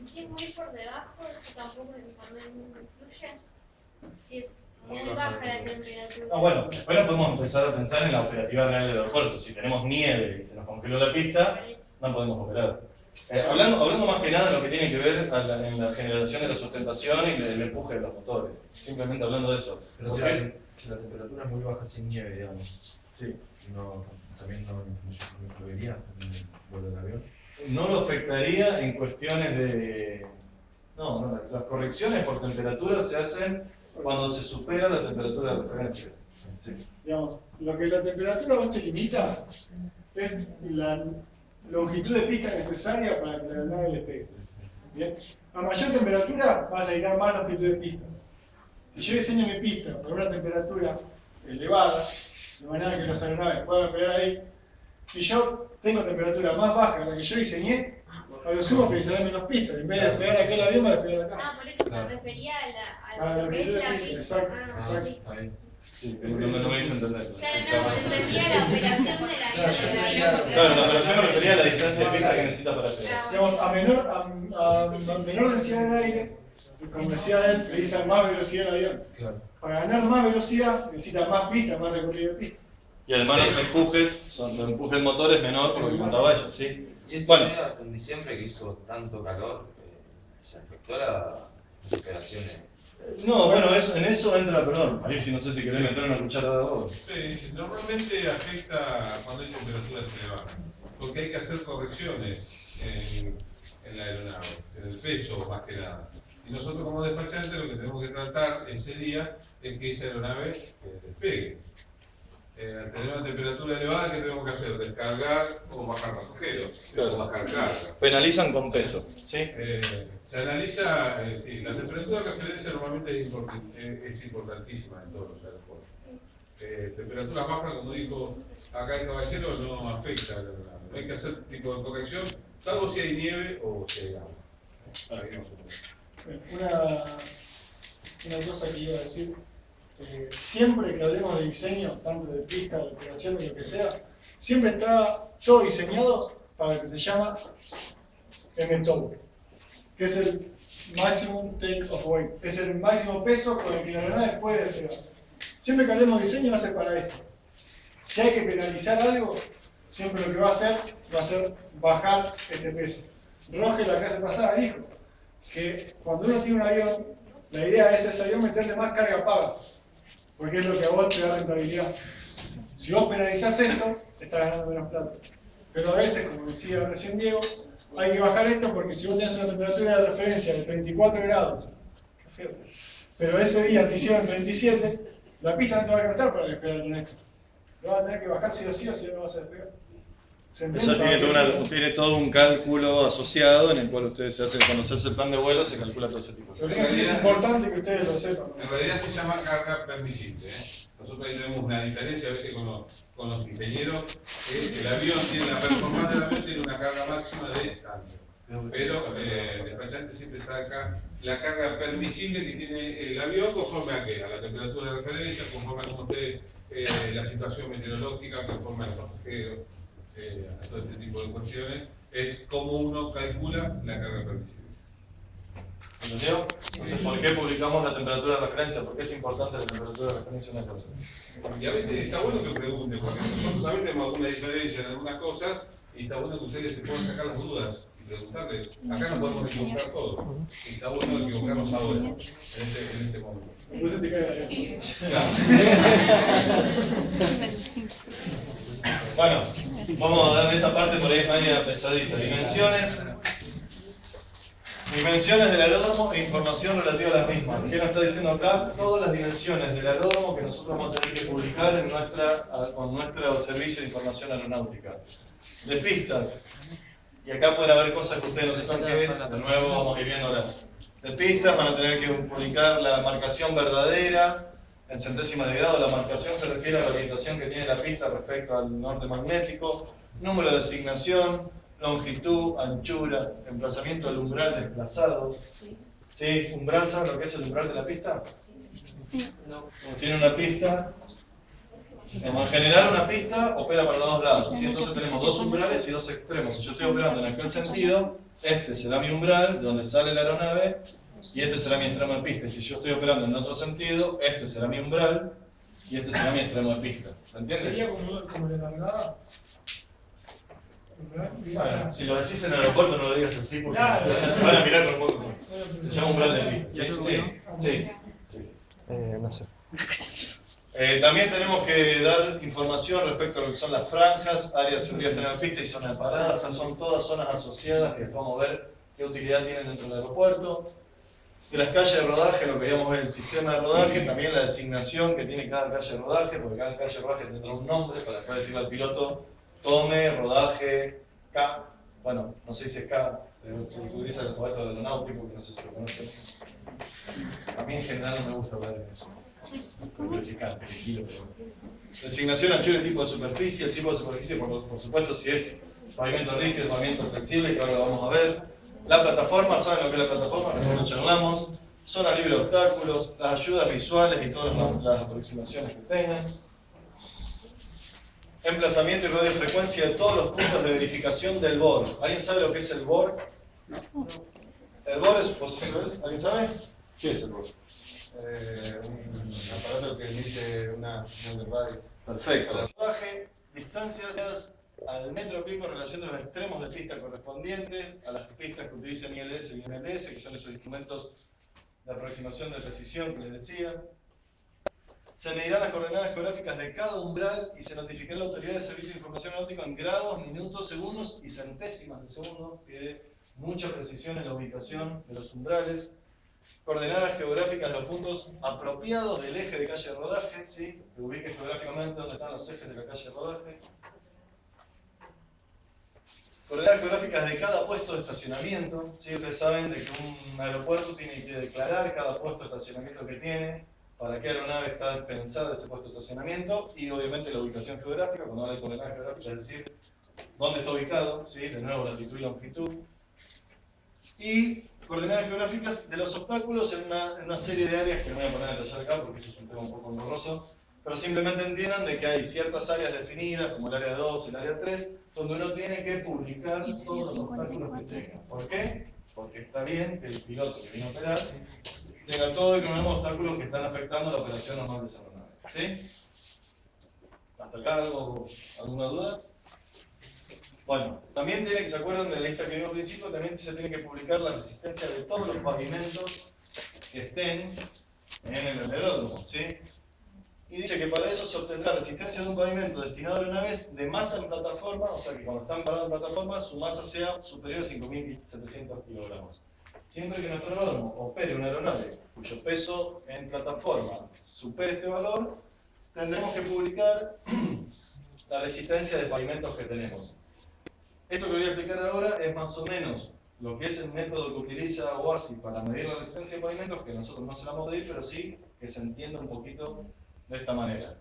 Si es muy por debajo, eso tampoco influye. Si es muy baja la temperatura. Ah, bueno, después podemos empezar a pensar en la operatividad real del aeropuerto. Si tenemos nieve y se nos congeló la pista, no podemos operar. Hablando más que nada de lo que tiene que ver en la generación de la sustentación y el empuje de los motores. Simplemente hablando de eso. Pero si la temperatura es muy baja sin nieve, digamos, sí. ¿También no influiría en el vuelo del avión? No lo afectaría en cuestiones de... No, las correcciones por temperatura se hacen cuando se supera la temperatura de referencia. Sí. Digamos, lo que la temperatura vos te limita es la longitud de pista necesaria para que la aeronave despegue. ¿Bien? A mayor temperatura vas a necesitar más longitud de pista. Si yo diseño mi pista por una temperatura elevada, de manera que las aeronaves puedan operar ahí, si yo tengo temperatura más baja que la que yo diseñé, a lo sumo utilizaré menos pistas. En vez de despegar aquel avión, va a despegar acá. Ah, por eso se refería a lo que es la pista. Exacto, Ah, exacto. sí. Sí, no me hice entender. Claro, no, se entendía la operación del avión. Claro, la operación me refería a la distancia de pista que necesita para despegar. Digamos, a menor densidad de aire, como decía él, precisa más velocidad del avión. Claro. Para ganar más velocidad necesita más pista, más recorrido de pista. Y además los empuje del motor es menor por lo que contaba ella, ¿sí? Y estos Bueno. días en diciembre que hizo tanto calor, ¿se afectó las operaciones? No, bueno, en eso entra, perdón, Marisi, no sé si querés meter una cucharada de vos. Sí, normalmente afecta cuando hay temperaturas elevadas, porque hay que hacer correcciones en la aeronave, en el peso más que nada. Y nosotros como despachantes lo que tenemos que tratar ese día es que esa aeronave despegue. Al tener una temperatura elevada, ¿qué tenemos que hacer? Descargar o bajar pasajeros, o bajar cargas. Penalizan con peso, ¿sí? Se analiza, sí, la temperatura de referencia normalmente es importantísima en todos los aeropuertos. Temperatura baja, como dijo acá el caballero, no afecta a la aeronave. No hay que hacer tipo de corrección, salvo si hay nieve o si hay agua. Una cosa que iba a decir, siempre que hablemos de diseño, tanto de pista, de operación, de lo que sea, siempre está todo diseñado para lo que se llama MTOW, que es el Maximum Take Off Weight, es el máximo peso con el que la aeronave puede despegar. Siempre que hablemos de diseño va a ser para esto. Si hay que penalizar algo, siempre lo que va a ser bajar este peso. Roger la clase pasada dijo que cuando uno tiene un avión, la idea es ese avión meterle más carga paga, porque es lo que a vos te da rentabilidad. Si vos penalizás esto, estás ganando menos plata. Pero a veces, como decía recién Diego, hay que bajar esto porque si vos tenés una temperatura de referencia de 34 grados, pero ese día te hicieron 37, la pista no te va a alcanzar para despegar con esto. Lo vas a tener que bajar sí o sí no vas a despegar. Eso tiene todo un cálculo asociado en el cual ustedes cuando se hace el plan de vuelo, se calcula todo ese tipo de Lo cosas. que es importante que ustedes lo sepan. En realidad se llama carga permisible. Nosotros ahí tenemos una diferencia a veces con los ingenieros, que el avión tiene la performance del avión, tiene una carga máxima de tanto. Pero el despachante siempre saca la carga permisible que tiene el avión conforme a qué, a la temperatura de referencia, conforme a cómo esté la situación meteorológica, conforme a los pasajeros, a todo este tipo de cuestiones. Es como uno calcula la carga permisible. ¿Entendió? Entonces, ¿por qué publicamos la temperatura de referencia? ¿Por qué es importante la temperatura de referencia en una cosa? Y a veces está bueno que pregunten, porque nosotros también tenemos alguna diferencia en algunas cosas, y está bueno que ustedes se puedan sacar las dudas y preguntarle. Acá no podemos equivocar todo, y está bueno equivocarnos ahora, en este momento. Bueno, vamos a darle esta parte por ahí media pesadita. Dimensiones del aeródromo e información relativa a las mismas. ¿Qué nos está diciendo acá? Todas las dimensiones del aeródromo que nosotros vamos a tener que publicar con nuestro servicio de información aeronáutica. De pistas. Y acá pueden haber cosas que ustedes no sepan qué es. De nuevo vamos a ir viéndolas. De pistas van a tener que publicar la marcación verdadera en centésimas de grado. La marcación se refiere a la orientación que tiene la pista respecto al norte magnético. Número de asignación, longitud, anchura, emplazamiento del umbral desplazado. ¿Sí? ¿Umbral? ¿Saben lo que es el umbral de la pista? Como tiene una pista, en general una pista opera para los dos lados. ¿Sí? Entonces tenemos dos umbrales y dos extremos. Si yo estoy operando en aquel sentido, este será mi umbral, de donde sale la aeronave, y este será mi extremo de pista. Y si yo estoy operando en otro sentido, este será mi umbral, y este será mi extremo de pista. ¿Se entiende? ¿Sería como de largada? Bueno, si lo decís en el aeropuerto no lo digas así porque van a mirar con un poco. Se llama umbral de pista. Sí. No sé. También tenemos que dar información respecto a lo que son las franjas, áreas de seguridad en la pista y zonas de parada. Estas son todas zonas asociadas que vamos a ver qué utilidad tienen dentro del aeropuerto. De las calles de rodaje, lo que queríamos ver el sistema de rodaje, también la designación que tiene cada calle de rodaje, porque cada calle de rodaje tendrá un nombre para poder decirle al piloto tome, rodaje, K. Bueno, no se dice K, pero se utiliza el alfabeto aeronáutico, que no sé si lo conocen. A mí en general no me gusta hablar de eso. Porque decís K, pero... Designación, anchura y tipo de superficie. El tipo de superficie, por supuesto, si es pavimento rígido, pavimento flexible, que ahora lo vamos a ver. La plataforma, ¿saben lo que es la plataforma? Recién lo charlamos. Zona libre de obstáculos, las ayudas visuales y todas las aproximaciones que tengan. Emplazamiento y radiofrecuencia de todos los puntos de verificación del BOR. ¿Alguien sabe lo que es el BOR? El BOR es, ¿alguien sabe? ¿Qué es el BOR? Un aparato que emite una señal de radio. Perfecto. Distancias al metro pico en relación de los extremos de pista correspondientes a las pistas que utilizan ILS y MLS, que son esos instrumentos de aproximación de precisión que les decía. Se medirán las coordenadas geográficas de cada umbral y se notificará a la autoridad de servicio de información aeronáutica en grados, minutos, segundos y centésimas de segundo, que dé mucha precisión en la ubicación de los umbrales. Coordenadas geográficas de los puntos apropiados del eje de calle de rodaje, ¿sí? Que ubique geográficamente dónde están los ejes de la calle de rodaje. Coordenadas geográficas de cada puesto de estacionamiento, ¿sí? Ustedes saben de que un aeropuerto tiene que declarar cada puesto de estacionamiento que tiene, para qué aeronave está pensada ese puesto de estacionamiento, y obviamente la ubicación geográfica, cuando habla de coordenadas geográficas, es decir, dónde está ubicado, ¿sí? De nuevo latitud y longitud. Y coordenadas geográficas de los obstáculos en una serie de áreas que no voy a poner a detallar acá porque eso es un tema un poco engorroso, pero simplemente entiendan de que hay ciertas áreas definidas, como el área 2, el área 3, donde uno tiene que publicar todos los obstáculos que tenga. ¿Por qué? Porque está bien que el piloto que viene a operar tenga todo el cronograma de obstáculos que están afectando la operación normal de esa aeronave. ¿Sí? ¿Hasta acá alguna duda? Bueno, también tienen que se acuerdan de la lista que dio al principio, también se tiene que publicar la resistencia de todos los pavimentos que estén en el aeródromo, ¿sí? Y dice que para eso se obtendrá resistencia de un pavimento destinado a aeronaves de masa en plataforma, o sea que cuando están parados en plataforma su masa sea superior a 5.700 kilogramos. Siempre que nuestro aeródromo opere una aeronave cuyo peso en plataforma supere este valor, tendremos que publicar la resistencia de pavimentos que tenemos. Esto que voy a explicar ahora es más o menos lo que es el método que utiliza OASI para medir la resistencia de pavimentos, que nosotros no se la vamos a medir, pero sí que se entienda un poquito de esta manera.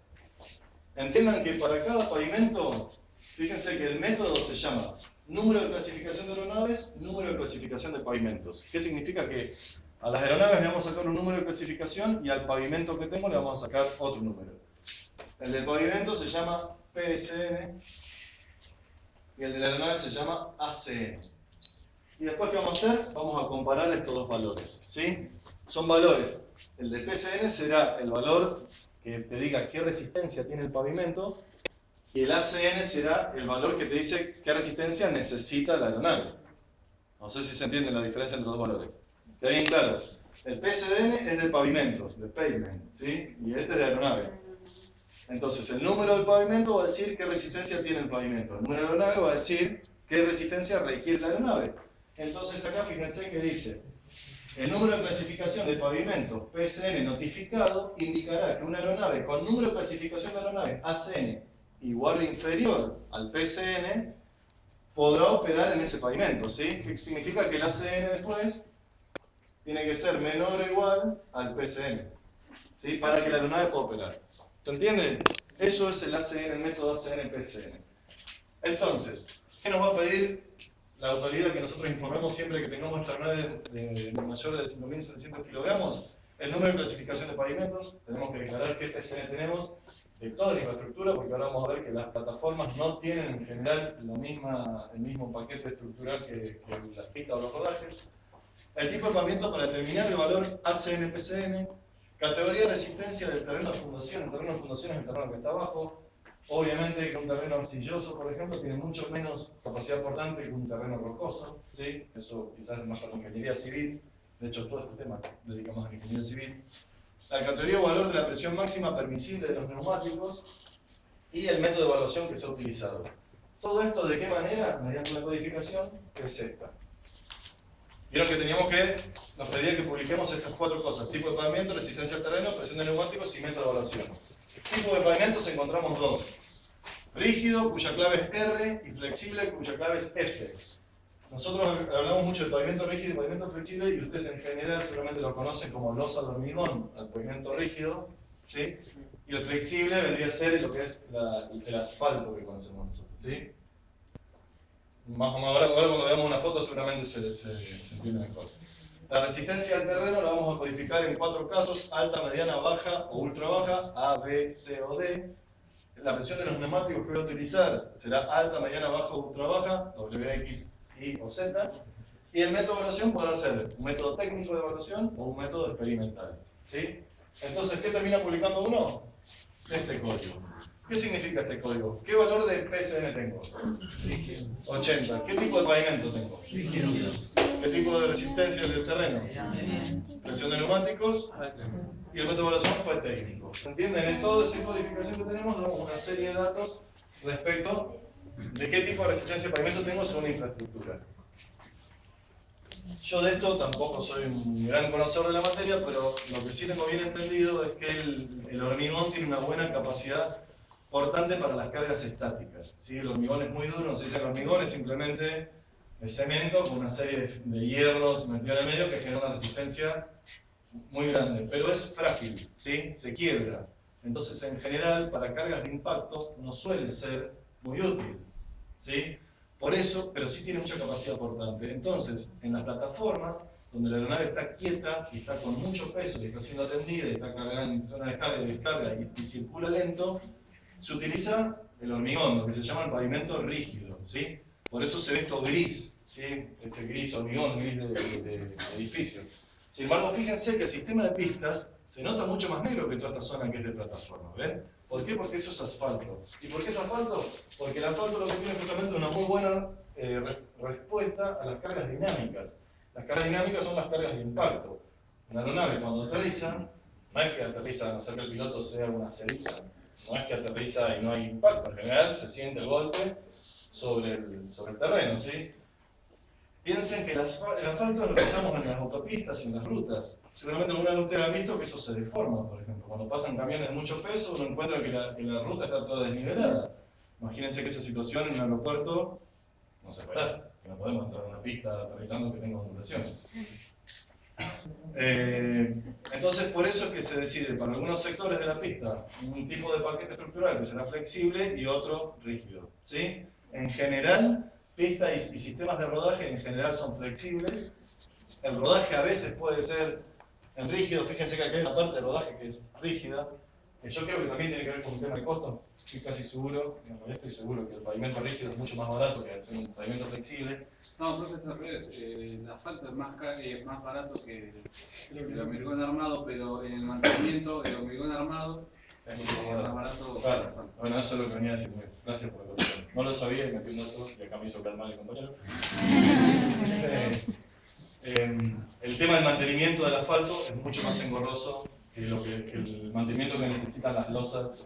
Entiendan que para cada pavimento, fíjense que el método se llama número de clasificación de aeronaves, número de clasificación de pavimentos. ¿Qué significa? Que a las aeronaves le vamos a sacar un número de clasificación y al pavimento que tengo le vamos a sacar otro número. El del pavimento se llama PSN y el de la aeronave se llama ACN. Y después, ¿qué vamos a hacer? Vamos a comparar estos dos valores, ¿sí? Son valores. El de PSN será el valor que te diga qué resistencia tiene el pavimento, y el ACN será el valor que te dice qué resistencia necesita la aeronave. No sé si se entiende la diferencia entre los dos valores. Queda bien claro. El PSN es de pavimentos, de pavement, ¿sí? Y este es de aeronave. Entonces, el número del pavimento va a decir qué resistencia tiene el pavimento. El número de la aeronave va a decir qué resistencia requiere la aeronave. Entonces, acá fíjense que dice: el número de clasificación de pavimentos PSN notificado indicará que una aeronave con número de clasificación de aeronave ACN igual o inferior al PSN podrá operar en ese pavimento, ¿sí? ¿Qué significa? Que el ACN después tiene que ser menor o igual al PSN, ¿sí? Para que la aeronave pueda operar. ¿Se entiende? Eso es el ACN, el método ACN-PSN. Entonces, ¿qué nos va a pedir la autoridad que nosotros informemos siempre que tengamos nuestra aeronave de mayor de 5.700 kilogramos? El número de clasificación de pavimentos, tenemos que declarar qué PSN tenemos de toda la infraestructura, porque ahora vamos a ver que las plataformas no tienen en general el mismo paquete estructural que las pistas o los rodajes. El tipo de pavimento para determinar el valor ACN-PSN, categoría de resistencia del terreno de fundación. El terreno de fundación es el terreno que está abajo. Obviamente que un terreno arcilloso, por ejemplo, tiene mucho menos capacidad portante que un terreno rocoso, ¿sí? Eso quizás es más para la ingeniería civil. De hecho, todo este tema dedica más a la ingeniería civil. La categoría o valor de la presión máxima permisible de los neumáticos y el método de evaluación que se ha utilizado. ¿Todo esto de qué manera? Mediante una codificación que es esta. Vieron que nos pedía que publiquemos estas 4 cosas: tipo de pavimento, resistencia al terreno, presión de neumáticos y método de evaluación. Tipo de pavimentos encontramos 2. Rígido, cuya clave es R, y flexible, cuya clave es F. Nosotros hablamos mucho de pavimento rígido y pavimento flexible, y ustedes en general solamente lo conocen como losa de hormigón, al pavimento rígido, ¿sí? Y el flexible vendría a ser lo que es el asfalto que conocemos nosotros, ¿sí? Más o menos ahora cuando veamos una foto seguramente se entiende mejor. La resistencia al terreno la vamos a codificar en 4 casos: alta, mediana, baja o ultra baja, A, B, C o D. La presión de los neumáticos que voy a utilizar será alta, mediana, baja o ultra baja, W, X, Y o Z. Y el método de evaluación podrá ser un método técnico de evaluación o un método experimental, ¿sí? Entonces, ¿qué termina publicando uno? Este código. ¿Qué significa este código? ¿Qué valor de PSN tengo? 80. ¿Qué tipo de pavimento tengo? ¿Qué tipo de resistencia del terreno? Presión de neumáticos. Y el método de evaluación fue técnico. ¿Se entienden? En toda esa codificación que tenemos damos una serie de datos respecto de qué tipo de resistencia de pavimento tengo según la infraestructura. Yo de esto tampoco soy un gran conocedor de la materia, pero lo que sí tengo bien entendido es que el hormigón tiene una buena capacidad portante para las cargas estáticas, ¿sí? El hormigón es muy duro, no se dice que el hormigón es simplemente el cemento con una serie de hierros metidos en el medio que genera una resistencia muy grande, pero es frágil, ¿sí? Se quiebra. Entonces, en general, para cargas de impacto no suele ser muy útil, ¿sí? Por eso, pero sí tiene mucha capacidad portante. Entonces, en las plataformas, donde la aeronave está quieta y está con mucho peso y está siendo atendida y está cargando en zona de carga y descarga y circula lento, se utiliza el hormigón, lo que se llama el pavimento rígido, ¿sí? Por eso se ve esto gris, ¿sí? Ese gris hormigón, gris de edificio. Sin embargo, fíjense que el sistema de pistas se nota mucho más negro que toda esta zona que es de plataforma, ¿ven? ¿Por qué? Porque eso es asfalto. ¿Y por qué es asfalto? Porque el asfalto lo que tiene justamente una muy buena respuesta a las cargas dinámicas. Las cargas dinámicas son las cargas de impacto. Una aeronave cuando aterriza, no es que aterriza a no ser que el piloto sea una cerita, no es que aterriza y no hay impacto. En general se siente el golpe sobre el terreno, ¿sí? Piensen que el asfalto lo usamos en las autopistas y en las rutas. Seguramente alguna de ustedes ha visto que eso se deforma, por ejemplo. Cuando pasan camiones de mucho peso, uno encuentra que la ruta está toda desnivelada. Imagínense que esa situación en un aeropuerto no se puede dar. No podemos entrar en una pista revisando que tenga ondulaciones. Entonces, por eso es que se decide para algunos sectores de la pista un tipo de paquete estructural que será flexible y otro rígido, ¿sí? En general, pistas y sistemas de rodaje en general son flexibles. El rodaje a veces puede ser en rígido. Fíjense que acá hay una parte del rodaje que es rígida, que yo creo que también tiene que ver con un tema de costo. Estoy casi seguro, en realidad estoy seguro que el pavimento rígido es mucho más barato que hacer un pavimento flexible. No, profesor, al revés. El asfalto es más barato que el hormigón armado, pero en el mantenimiento el hormigón armado Es es mucho más barato. Claro, bueno, eso es lo que venía a decir. Gracias por la corrección. No lo sabía y me fui muerto y acá me hizo calmar el compañero. El tema del mantenimiento del asfalto es mucho más engorroso que el mantenimiento que necesitan las losas